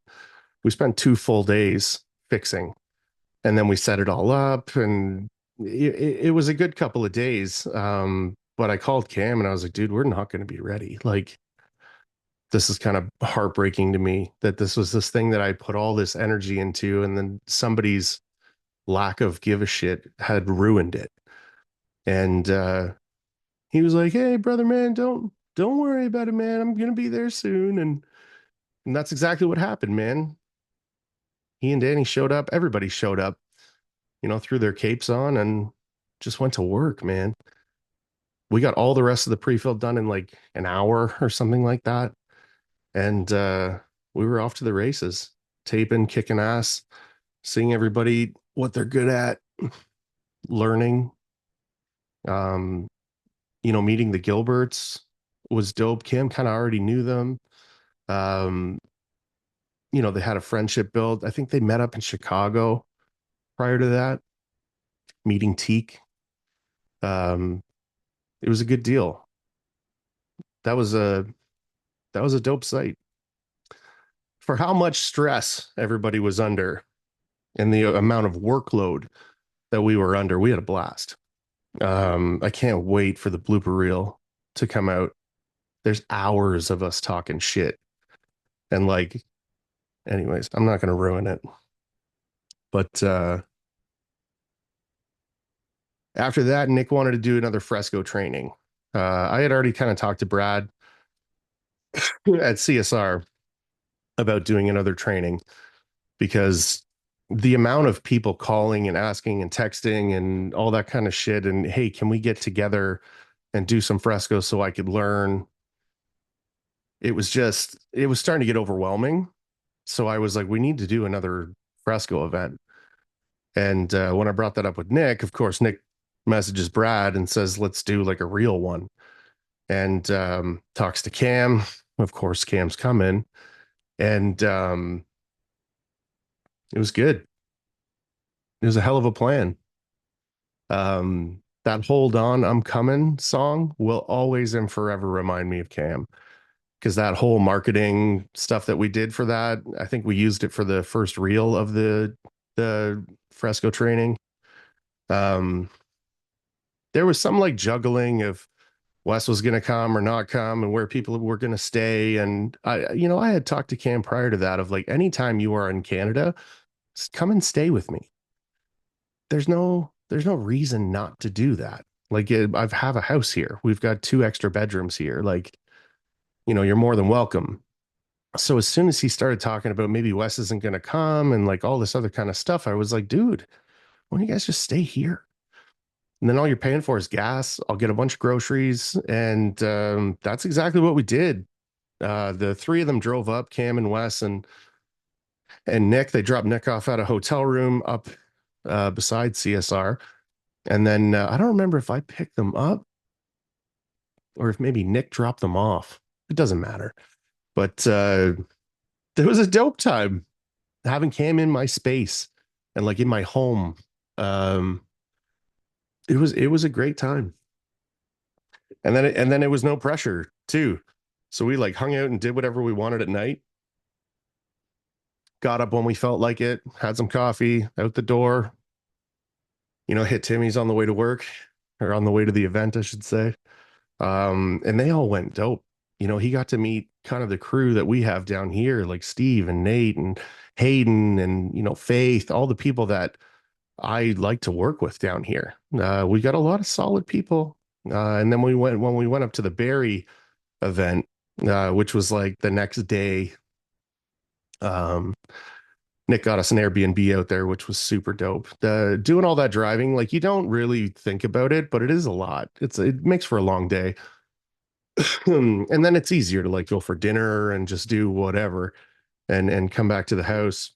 we spent 2 full days fixing, and then we set it all up, and it was a good couple of days. But I called Cam and I was like, dude, we're not going to be ready. Like, this is kind of heartbreaking to me that this was this thing that I put all this energy into, and then somebody's lack of give a shit had ruined it. And he was like, hey brother, man, don't worry about it, man, I'm gonna be there soon. And that's exactly what happened, man. He and Danny showed up, everybody showed up, threw their capes on and just went to work, man. We got all the rest of the pre-fill done in like an hour or something like that. And we were off to the races, taping, kicking ass, seeing everybody what they're good at, learning. um Meeting the Gilberts was dope. Kim kind of already knew them. um they had a friendship built. I think they met up in Chicago prior to that, meeting Teak. um it was a good deal. That was a that was a dope site for how much stress everybody was under and the amount of workload that we were under. We had a blast. I can't wait for the blooper reel to come out. There's hours of us talking shit. And like, anyways, I'm not going to ruin it. But after that, Nick wanted to do another fresco training. I had already kind of talked to Brad at CSR about doing another training because the amount of people calling and asking and texting and all that kind of shit, and hey, can we get together and do some fresco so I could learn? It was starting to get overwhelming. So I was like, we need to do another fresco event. And when I brought that up with Nick, of course, Nick messages Brad and says, let's do like a real one. And talks to Cam. Of course, Cam's coming. And it was good. It was a hell of a plan. That Hold On, I'm Coming song will always and forever remind me of Cam because that whole marketing stuff that we did for that, I think we used it for the first reel of the fresco training. Um, there was some like juggling of Wes was going to come or not come and where people were going to stay. And I had talked to Cam prior to that of like, anytime you are in Canada, just come and stay with me. There's no reason not to do that. Like I've have a house here. We've got two extra bedrooms here. Like, you're more than welcome. So as soon as he started talking about maybe Wes isn't going to come and like all this other kind of stuff, I was like, dude, why don't you guys just stay here? And then all you're paying for is gas. I'll get a bunch of groceries. And that's exactly what we did. The three of them drove up, Cam and Wes and Nick. They dropped Nick off at a hotel room up beside CSR. And then I don't remember if I picked them up or if maybe Nick dropped them off. It doesn't matter. But it was a dope time having Cam in my space and like in my home. Um, it was a great time. And then it was no pressure too. So we like hung out and did whatever we wanted at night. Got up when we felt like it, had some coffee, out the door, hit Timmy's on the way to work or on the way to the event, I should say. And they all went dope. He got to meet kind of the crew that we have down here, like Steve and Nate and Hayden and, Faith, all the people that I like to work with down here. We got a lot of solid people. And then when we went up to the Barry event, which was like the next day, um, Nick got us an Airbnb out there, which was super dope. Doing all that driving, like you don't really think about it, but it is a lot. It makes for a long day. And then it's easier to like go for dinner and just do whatever and come back to the house.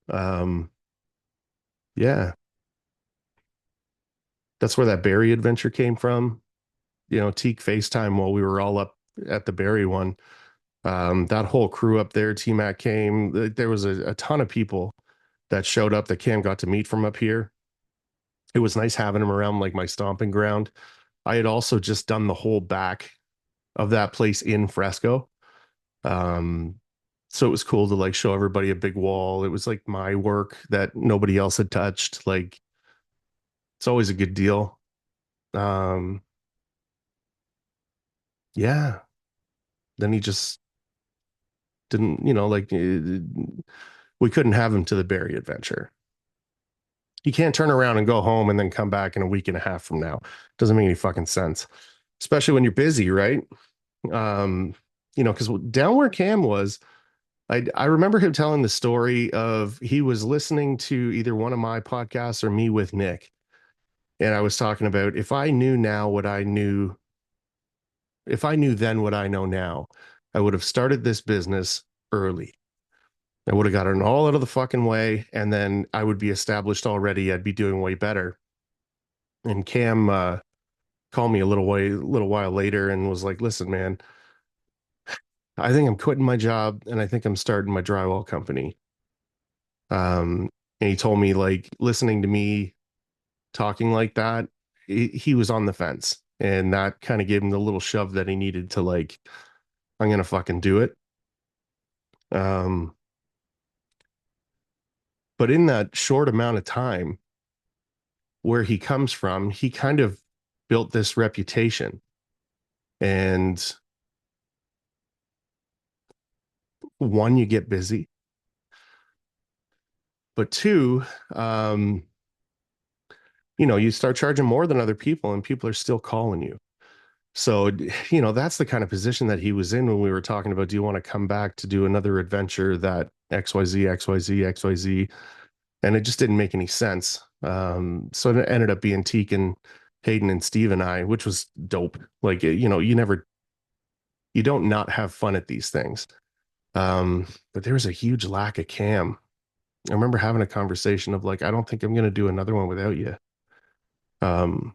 Um, yeah, that's where that Barry adventure came from. Teak FaceTime while we were all up at the Barry one. That whole crew up there, T Mac came. There was a ton of people that showed up that Cam got to meet from up here. It was nice having him around like my stomping ground. I had also just done the whole back of that place in fresco. Um, so it was cool to like show everybody a big wall. It was like my work that nobody else had touched. Like it's always a good deal. Um, yeah. Then he just didn't, like we couldn't have him to the Barry adventure. You can't turn around and go home and then come back in a week and a half from now. Doesn't make any fucking sense, especially when you're busy, right? Um, because down where Cam was, I remember him telling the story of he was listening to either one of my podcasts or me with Nick. And I was talking about if I knew then what I know now, I would have started this business early. I would have gotten all out of the fucking way, and then I would be established already. I'd be doing way better. And Cam called me a little while later and was like, "Listen, man, I think I'm quitting my job, and I think I'm starting my drywall company." And he told me like listening to me talking like that, he was on the fence, and that kind of gave him the little shove that he needed to like, I'm gonna fucking do it. Um, but in that short amount of time where he comes from, he kind of built this reputation. And one, you get busy, but two, um, you start charging more than other people and people are still calling you. So, that's the kind of position that he was in when we were talking about, do you want to come back to do another adventure that XYZ, XYZ, XYZ? And it just didn't make any sense. So it ended up being Teak and Hayden and Steve and I, which was dope. Like, you don't not have fun at these things. But there was a huge lack of Cam. I remember having a conversation of like, I don't think I'm gonna do another one without you. Um,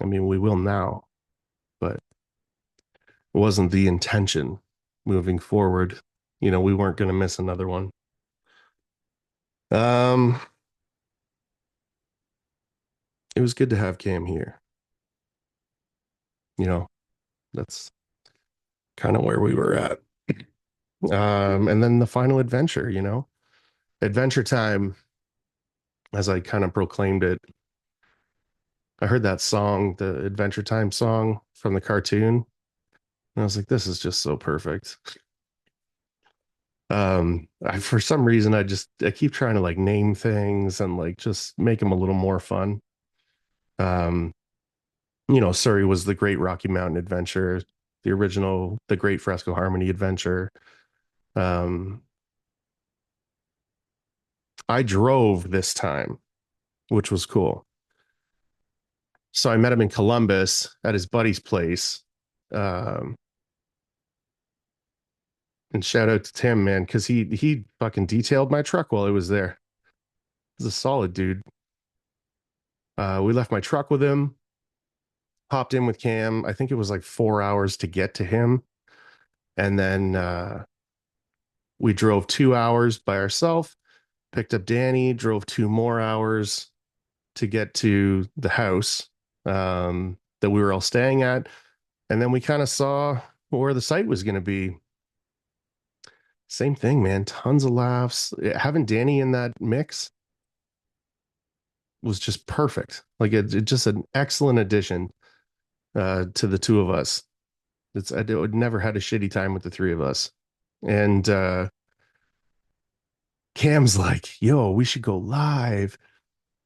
I mean, we will now, but it wasn't the intention moving forward. We weren't gonna miss another one. Um, it was good to have Cam here. You know, that's kind of where we were at. And then the final adventure, Adventure Time, as I kind of proclaimed it. I heard that song, the Adventure Time song from the cartoon, and I was like, this is just so perfect. For some reason, I keep trying to like name things and like just make them a little more fun. Um, Surrey was the Great Rocky Mountain Adventure, the original, the Great Fresco Harmony Adventure. Um, I drove this time, which was cool. So I met him in Columbus at his buddy's place. Um, and shout out to Tim, man, because he fucking detailed my truck while I was there. He's a solid dude. We left my truck with him, popped in with Cam. I think it was like 4 hours to get to him. And then we drove 2 hours by ourselves, picked up Danny, drove 2 more hours to get to the house that we were all staying at. And then we kind of saw where the site was going to be. Same thing, man. Tons of laughs. Having Danny in that mix was just perfect. Like it just an excellent addition to the two of us. I would never had a shitty time with the three of us. And Cam's like, yo, we should go live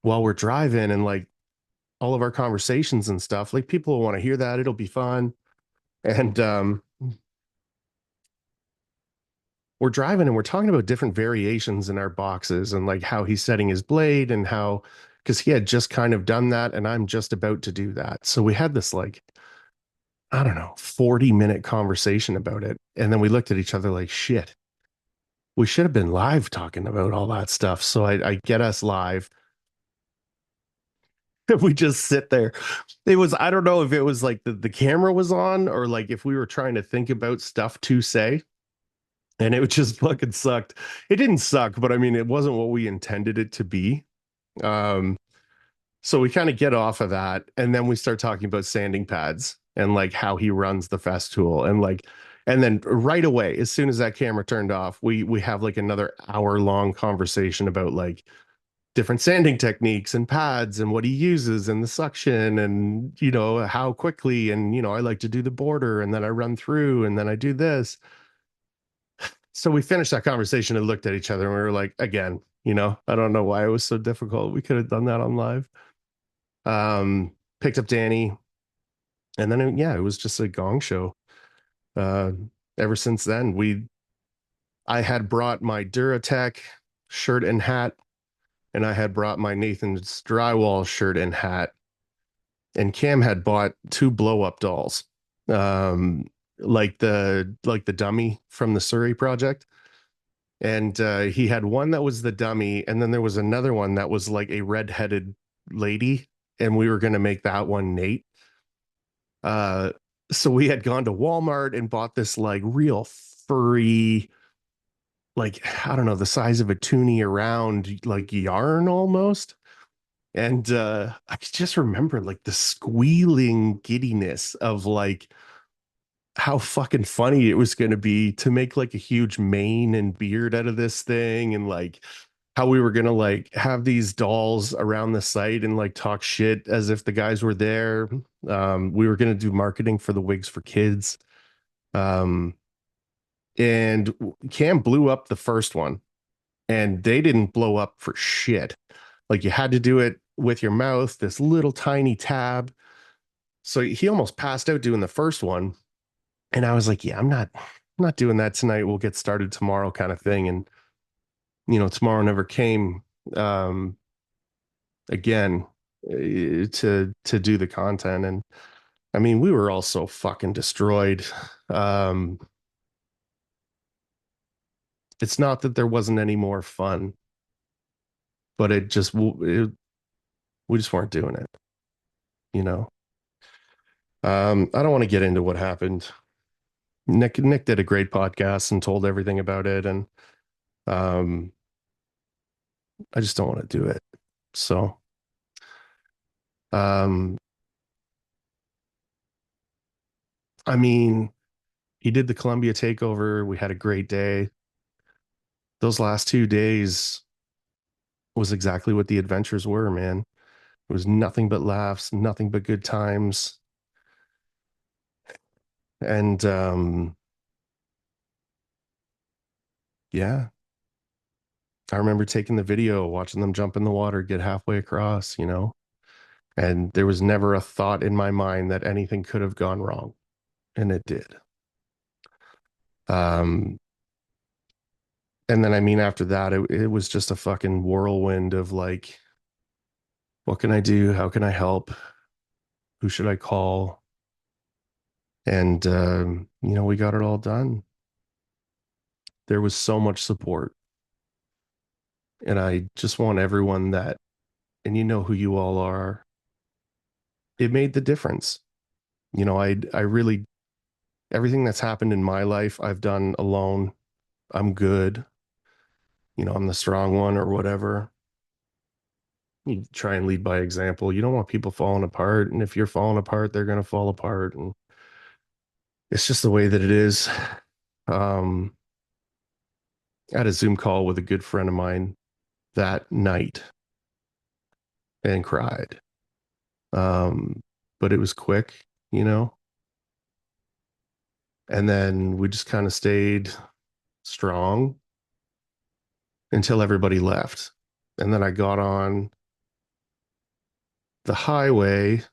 while we're driving and like all of our conversations and stuff. Like people will want to hear that. It'll be fun. And we're driving and we're talking about different variations in our boxes and like how he's setting his blade and how, because he had just kind of done that and I'm just about to do that. So we had this like, I don't know, 40-minute conversation about it. And then we looked at each other like, shit, we should have been live talking about all that stuff. So I get us live. We just sit there. I don't know if it was like the camera was on or like if we were trying to think about stuff to say. And it just fucking sucked. It didn't suck, but I mean, it wasn't what we intended it to be. Um, so we kind of get off of that, and then we start talking about sanding pads and like how he runs the Festool, and like, and then right away, as soon as that camera turned off, we have like another hour long conversation about like different sanding techniques and pads and what he uses and the suction and how quickly and I like to do the border and then I run through and then I do this. So we finished that conversation and looked at each other and we were like, again, I don't know why it was so difficult. We could have done that on live. Picked up Danny, and then yeah, it was just a gong show. Uh, Ever since then, I had brought my Duratech shirt and hat, and I had brought my Nathan's Drywall shirt and hat, and Cam had bought two blow up dolls, um, like the dummy from the Surrey project. And he had one that was the dummy, and then there was another one that was like a red-headed lady, and we were going to make that one Nate. Uh, so we had gone to Walmart and bought this like real furry, like I don't know, the size of a toonie around like yarn almost. And I just remember like the squealing giddiness of like how fucking funny it was going to be to make like a huge mane and beard out of this thing and like how we were going to like have these dolls around the site and like talk shit as if the guys were there. We were going to do marketing for the Wigs for Kids. Um, and Cam blew up the first one and they didn't blow up for shit. Like you had to do it with your mouth, this little tiny tab. So he almost passed out doing the first one. And I was like, yeah, I'm not doing that tonight. We'll get started tomorrow kind of thing. And, tomorrow never came again to do the content. And I mean, we were all so fucking destroyed. Um, it's not that there wasn't any more fun, but we just weren't doing it, you know. I don't want to get into what happened. Nick did a great podcast and told everything about it, and um, I just don't want to do it. So, um, I mean, he did the Columbia takeover. We had a great day. Those last 2 days was exactly what the adventures were, man. It was nothing but laughs, nothing but good times. And yeah, I remember taking the video, watching them jump in the water, get halfway across, you know, and there was never a thought in my mind that anything could have gone wrong, and it did. Um, and then I mean, after that, it was just a fucking whirlwind of like, what can I do? How can I help? Who should I call? And we got it all done. There was so much support, and I just want everyone that, and you know who you all are. It made the difference. I really everything that's happened in my life, I've done alone. I'm good. I'm the strong one or whatever. You try and lead by example. You don't want people falling apart. And if you're falling apart, they're going to fall apart. And it's just the way that it is. Um, I had a Zoom call with a good friend of mine that night and cried. But it was quick, you know, and then we just kind of stayed strong until everybody left. And then I got on the highway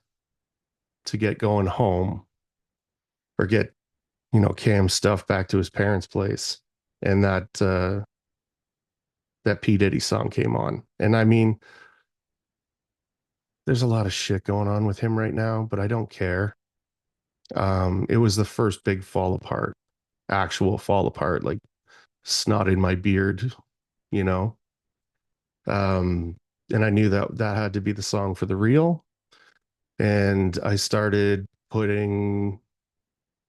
to get going home or get, Cam's stuff back to his parents' place. And that P. Diddy song came on. And I mean, there's a lot of shit going on with him right now, but I don't care. It was the first big fall apart, actual fall apart, like snot in my beard, you know. Um, and I knew that that had to be the song for the reel. And I started putting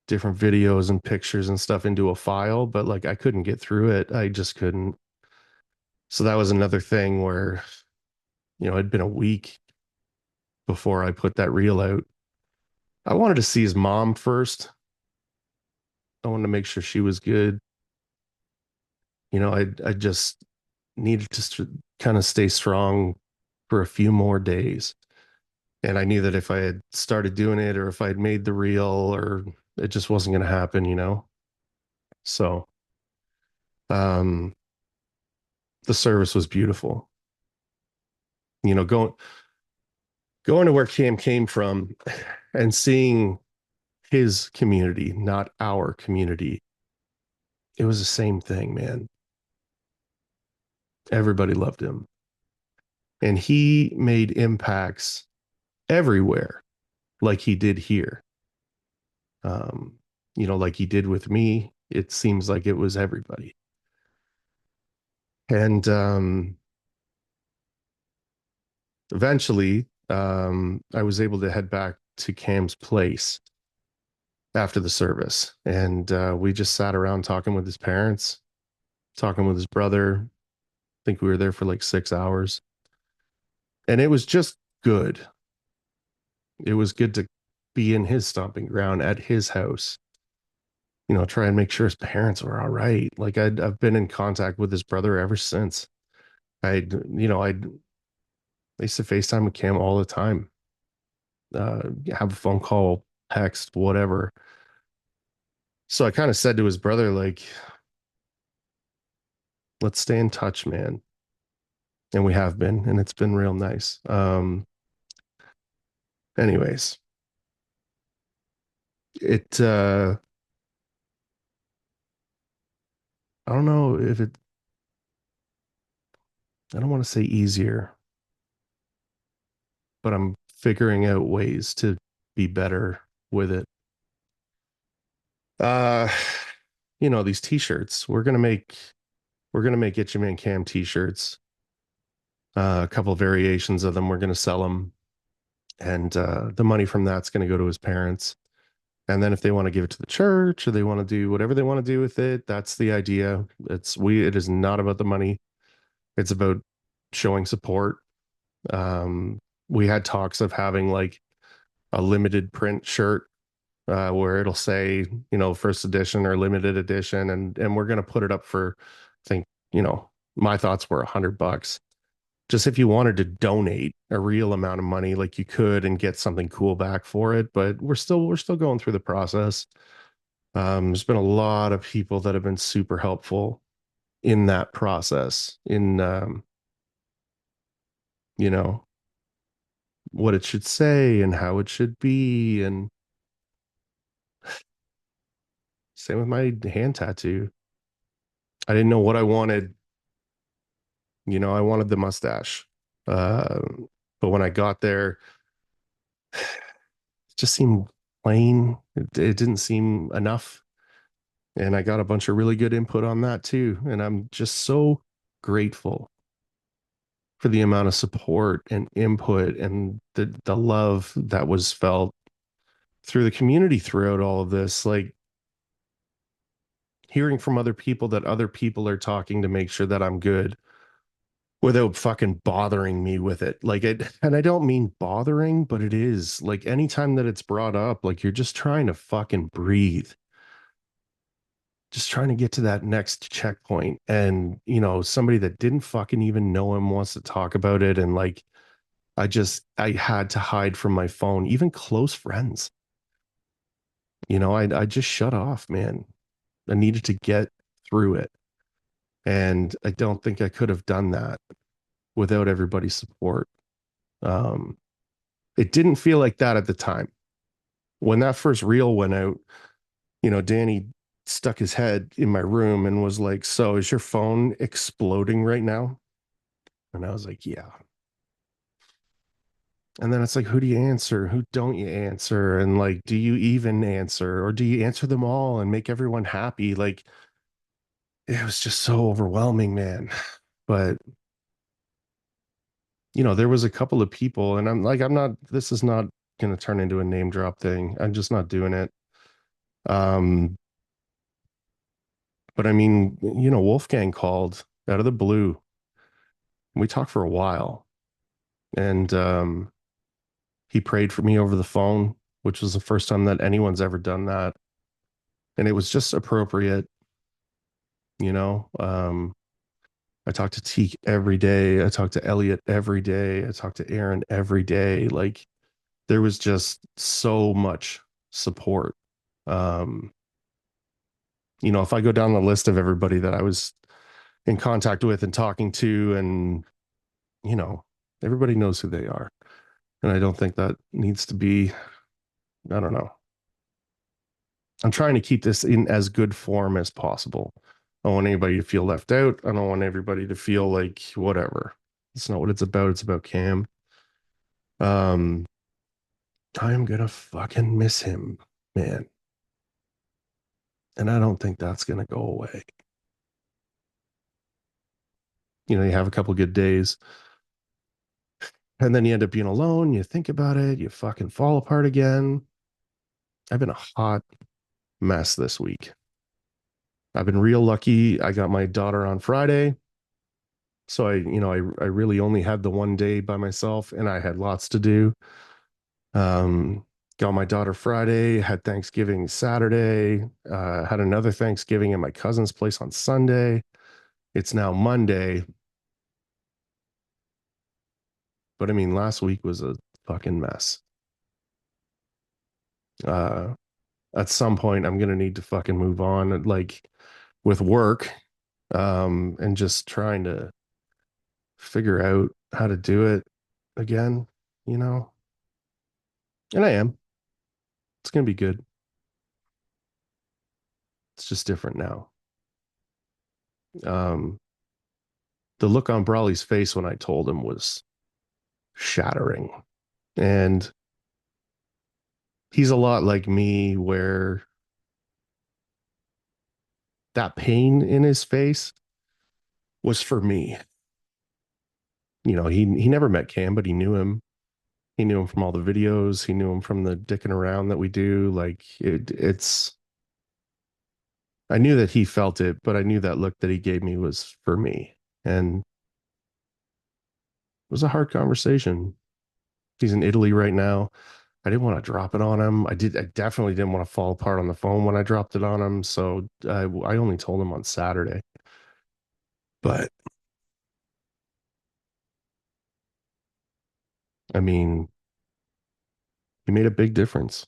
different videos and pictures and stuff into a file, but like I couldn't get through it. I just couldn't. So that was another thing where, it'd been a week before I put that reel out. I wanted to see his mom first. I wanted to make sure she was good. I just needed to kind of stay strong for a few more days. And I knew that if I had started doing it or if I had made the reel or it just wasn't going to happen, you know? So, um, the service was beautiful. You know, going to where Cam came from and seeing his community, not our community, it was the same thing, man. Everybody loved him. And he made impacts everywhere, like he did here. Um, like he did with me. It seems like it was everybody. And eventually, I was able to head back to Cam's place after the service. And we just sat around talking with his parents, talking with his brother. I think we were there for like 6 hours. And it was just good. It was good to be in his stomping ground at his house, try and make sure his parents were all right. Like I've been in contact with his brother ever since. I used to FaceTime with Cam all the time, have a phone call, text, whatever. So I kind of said to his brother, like, let's stay in touch, man. And we have been, and it's been real nice. Anyways, it I don't know if it I don't want to say easier, but I'm figuring out ways to be better with it. Uh, these t-shirts. We're gonna make Get Your Man Cam t-shirts. A couple of variations of them. We're gonna sell them, and the money from that's gonna go to his parents. And then if they want to give it to the church or they want to do whatever they want to do with it, that's the idea. It is not about the money. It's about showing support. Um, we had talks of having like a limited print shirt where it'll say, first edition or limited edition, and we're gonna put it up for, I think, my thoughts were $100. Just if you wanted to donate a real amount of money, like you could and get something cool back for it. But we're still going through the process. There's been a lot of people that have been super helpful in that process, in you know, what it should say and how it should be. And same with my hand tattoo. I didn't know what I wanted. I wanted the mustache. Uh, but when I got there, it just seemed plain. It didn't seem enough. And I got a bunch of really good input on that too. And I'm just so grateful for the amount of support and input and the love that was felt through the community throughout all of this. Like hearing from other people that other people are talking to make sure that I'm good without fucking bothering me with it. Like it, and I don't mean bothering, but it is like anytime that it's brought up, like you're just trying to fucking breathe, just trying to get to that next checkpoint. And, somebody that didn't fucking even know him wants to talk about it. And like, I had to hide from my phone, even close friends. I just shut off, man. I needed to get through it. And I don't think I could have done that without everybody's support. Um, it didn't feel like that at the time. When that first reel went out, Danny stuck his head in my room and was like, "So is your phone exploding right now?" And I was like, "Yeah." And then it's like, who do you answer? Who don't you answer? And like, do you even answer or do you answer them all and make everyone happy? Like, it was just so overwhelming, man. But, there was a couple of people, and this is not going to turn into a name drop thing. I'm just not doing it. Um, but I mean, Wolfgang called out of the blue. We talked for a while, and he prayed for me over the phone, which was the first time that anyone's ever done that. And it was just appropriate, you know. I talk to Teak every day. I talk to Elliot every day. I talk to Aaron every day. Like there was just so much support. Um, if I go down the list of everybody that I was in contact with and talking to, and you know, everybody knows who they are. And I don't think that needs to be, I don't know. I'm trying to keep this in as good form as possible. I don't want anybody to feel left out. I don't want everybody to feel like whatever. It's not what it's about. It's about Cam. Um, I am gonna fucking miss him, man. And I don't think that's gonna go away. You have a couple good days, and then you end up being alone. You think about it, you fucking fall apart again. I've been a hot mess this week. I've been real lucky. I got my daughter on Friday. So I really only had the one day by myself and I had lots to do. Got my daughter Friday, had Thanksgiving Saturday, had another Thanksgiving at my cousin's place on Sunday. It's now Monday. But I mean, last week was a fucking mess. Uh, at some point, I'm gonna need to fucking move on, like with work, and just trying to figure out how to do it again, you know? And I am. It's gonna be good. It's just different now. Um, the look on Brawley's face when I told him was shattering. And He's a lot like me, where that pain in his face was for me. He never met Cam, but he knew him. He knew him from all the videos. He knew him from the dicking around that we do. Like it's I knew that he felt it, but I knew that look that he gave me was for me. And it was a hard conversation. He's in Italy right now. I didn't want to drop it on him. I definitely didn't want to fall apart on the phone when I dropped it on him. So I only told him on Saturday. But I mean, he made a big difference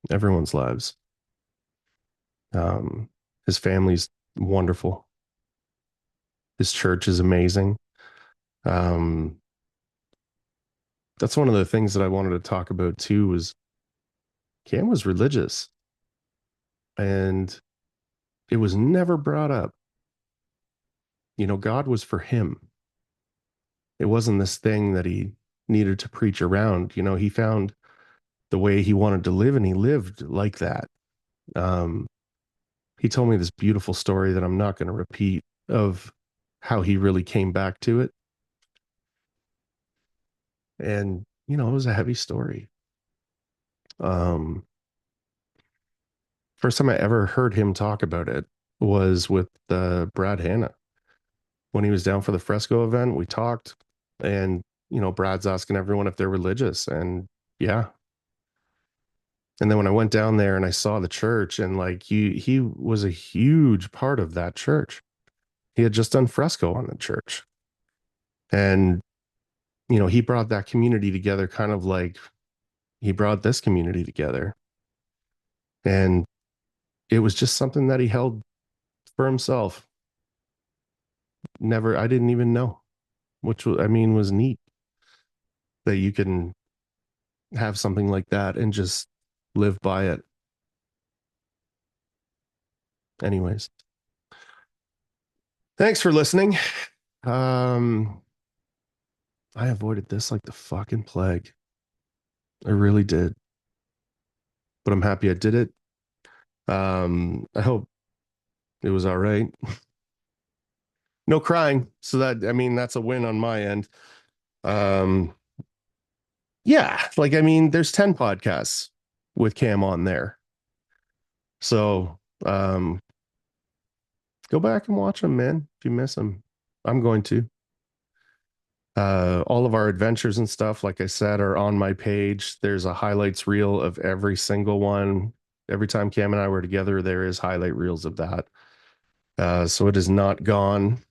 in everyone's lives. Um, his family's wonderful. His church is amazing. Um, that's one of the things that I wanted to talk about too, was Cam was religious, and it was never brought up. God was for him. It wasn't this thing that he needed to preach around. He found the way he wanted to live, and he lived like that. Um, he told me this beautiful story that I'm not going to repeat, of how he really came back to it. And, it was a heavy story. Um, First time I ever heard him talk about it was with Brad Hanna. When he was down for the Fresco event, we talked, and, Brad's asking everyone if they're religious. And yeah. And then when I went down there and I saw the church, and like he was a huge part of that church. He had just done Fresco on the church. And, he brought that community together, kind of like he brought this community together. And it was just something that he held for himself. Never, I didn't even know, which I mean, was neat, that you can have something like that and just live by it. Anyways, thanks for listening. Um, I avoided this like the fucking plague. I really did, but I'm happy I did it. I hope it was all right. No crying. So that, I mean, that's a win on my end. Um, yeah, like, I mean, there's 10 podcasts with Cam on there. So, go back and watch them, man, if you miss them. I'm going to. All of our adventures and stuff, like I said, are on my page. There's a highlights reel of every single one. Every time Cam and I were together, there is highlight reels of that. So it is not gone.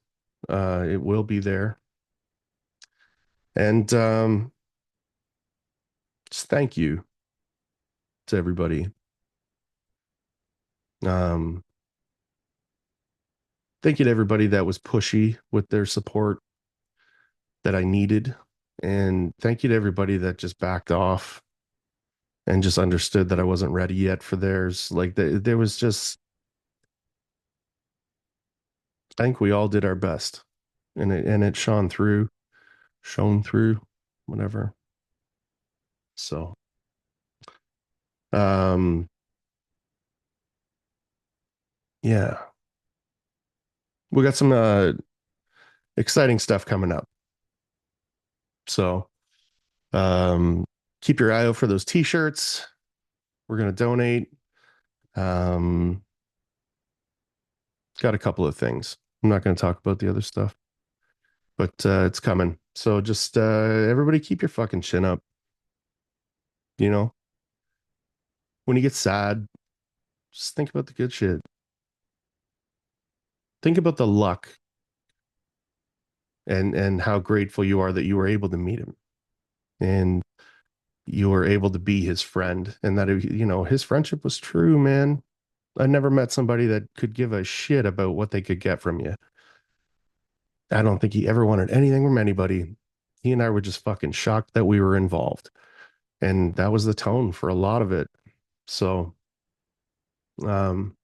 It will be there. And just thank you to everybody. Um, Thank you to everybody that was pushy with their support that I needed. And thank you to everybody that just backed off and just understood that I wasn't ready yet for theirs. Like there was just, I think we all did our best, and it shone through, whatever. So, um, yeah, we got some exciting stuff coming up. So, um, keep your eye out for those t-shirts. We're gonna donate. Um, got a couple of things. I'm not going to talk about the other stuff, but it's coming. So just everybody keep your fucking chin up. You know, when you get sad, just think about the good shit. Think about the luck, and how grateful you are that you were able to meet him, and you were able to be his friend, and that, his friendship was true, man. I never met somebody that could give a shit about what they could get from you. I don't think he ever wanted anything from anybody. He and I were just fucking shocked that we were involved. And that was the tone for a lot of it. So, um,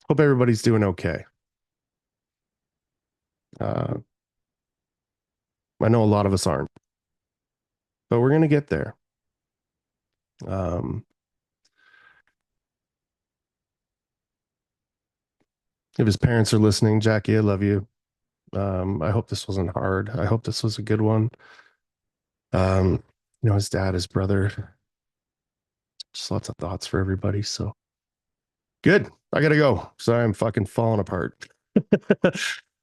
hope everybody's doing okay. Uh, I know a lot of us aren't, but we're going to get there. Um, if his parents are listening, Jackie, I love you. I hope this wasn't hard. I hope this was a good one. His dad, his brother, just lots of thoughts for everybody. So good. I gotta go. Sorry, I'm fucking falling apart.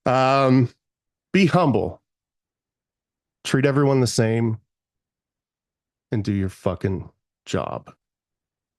um, be humble. Treat everyone the same and do your fucking job.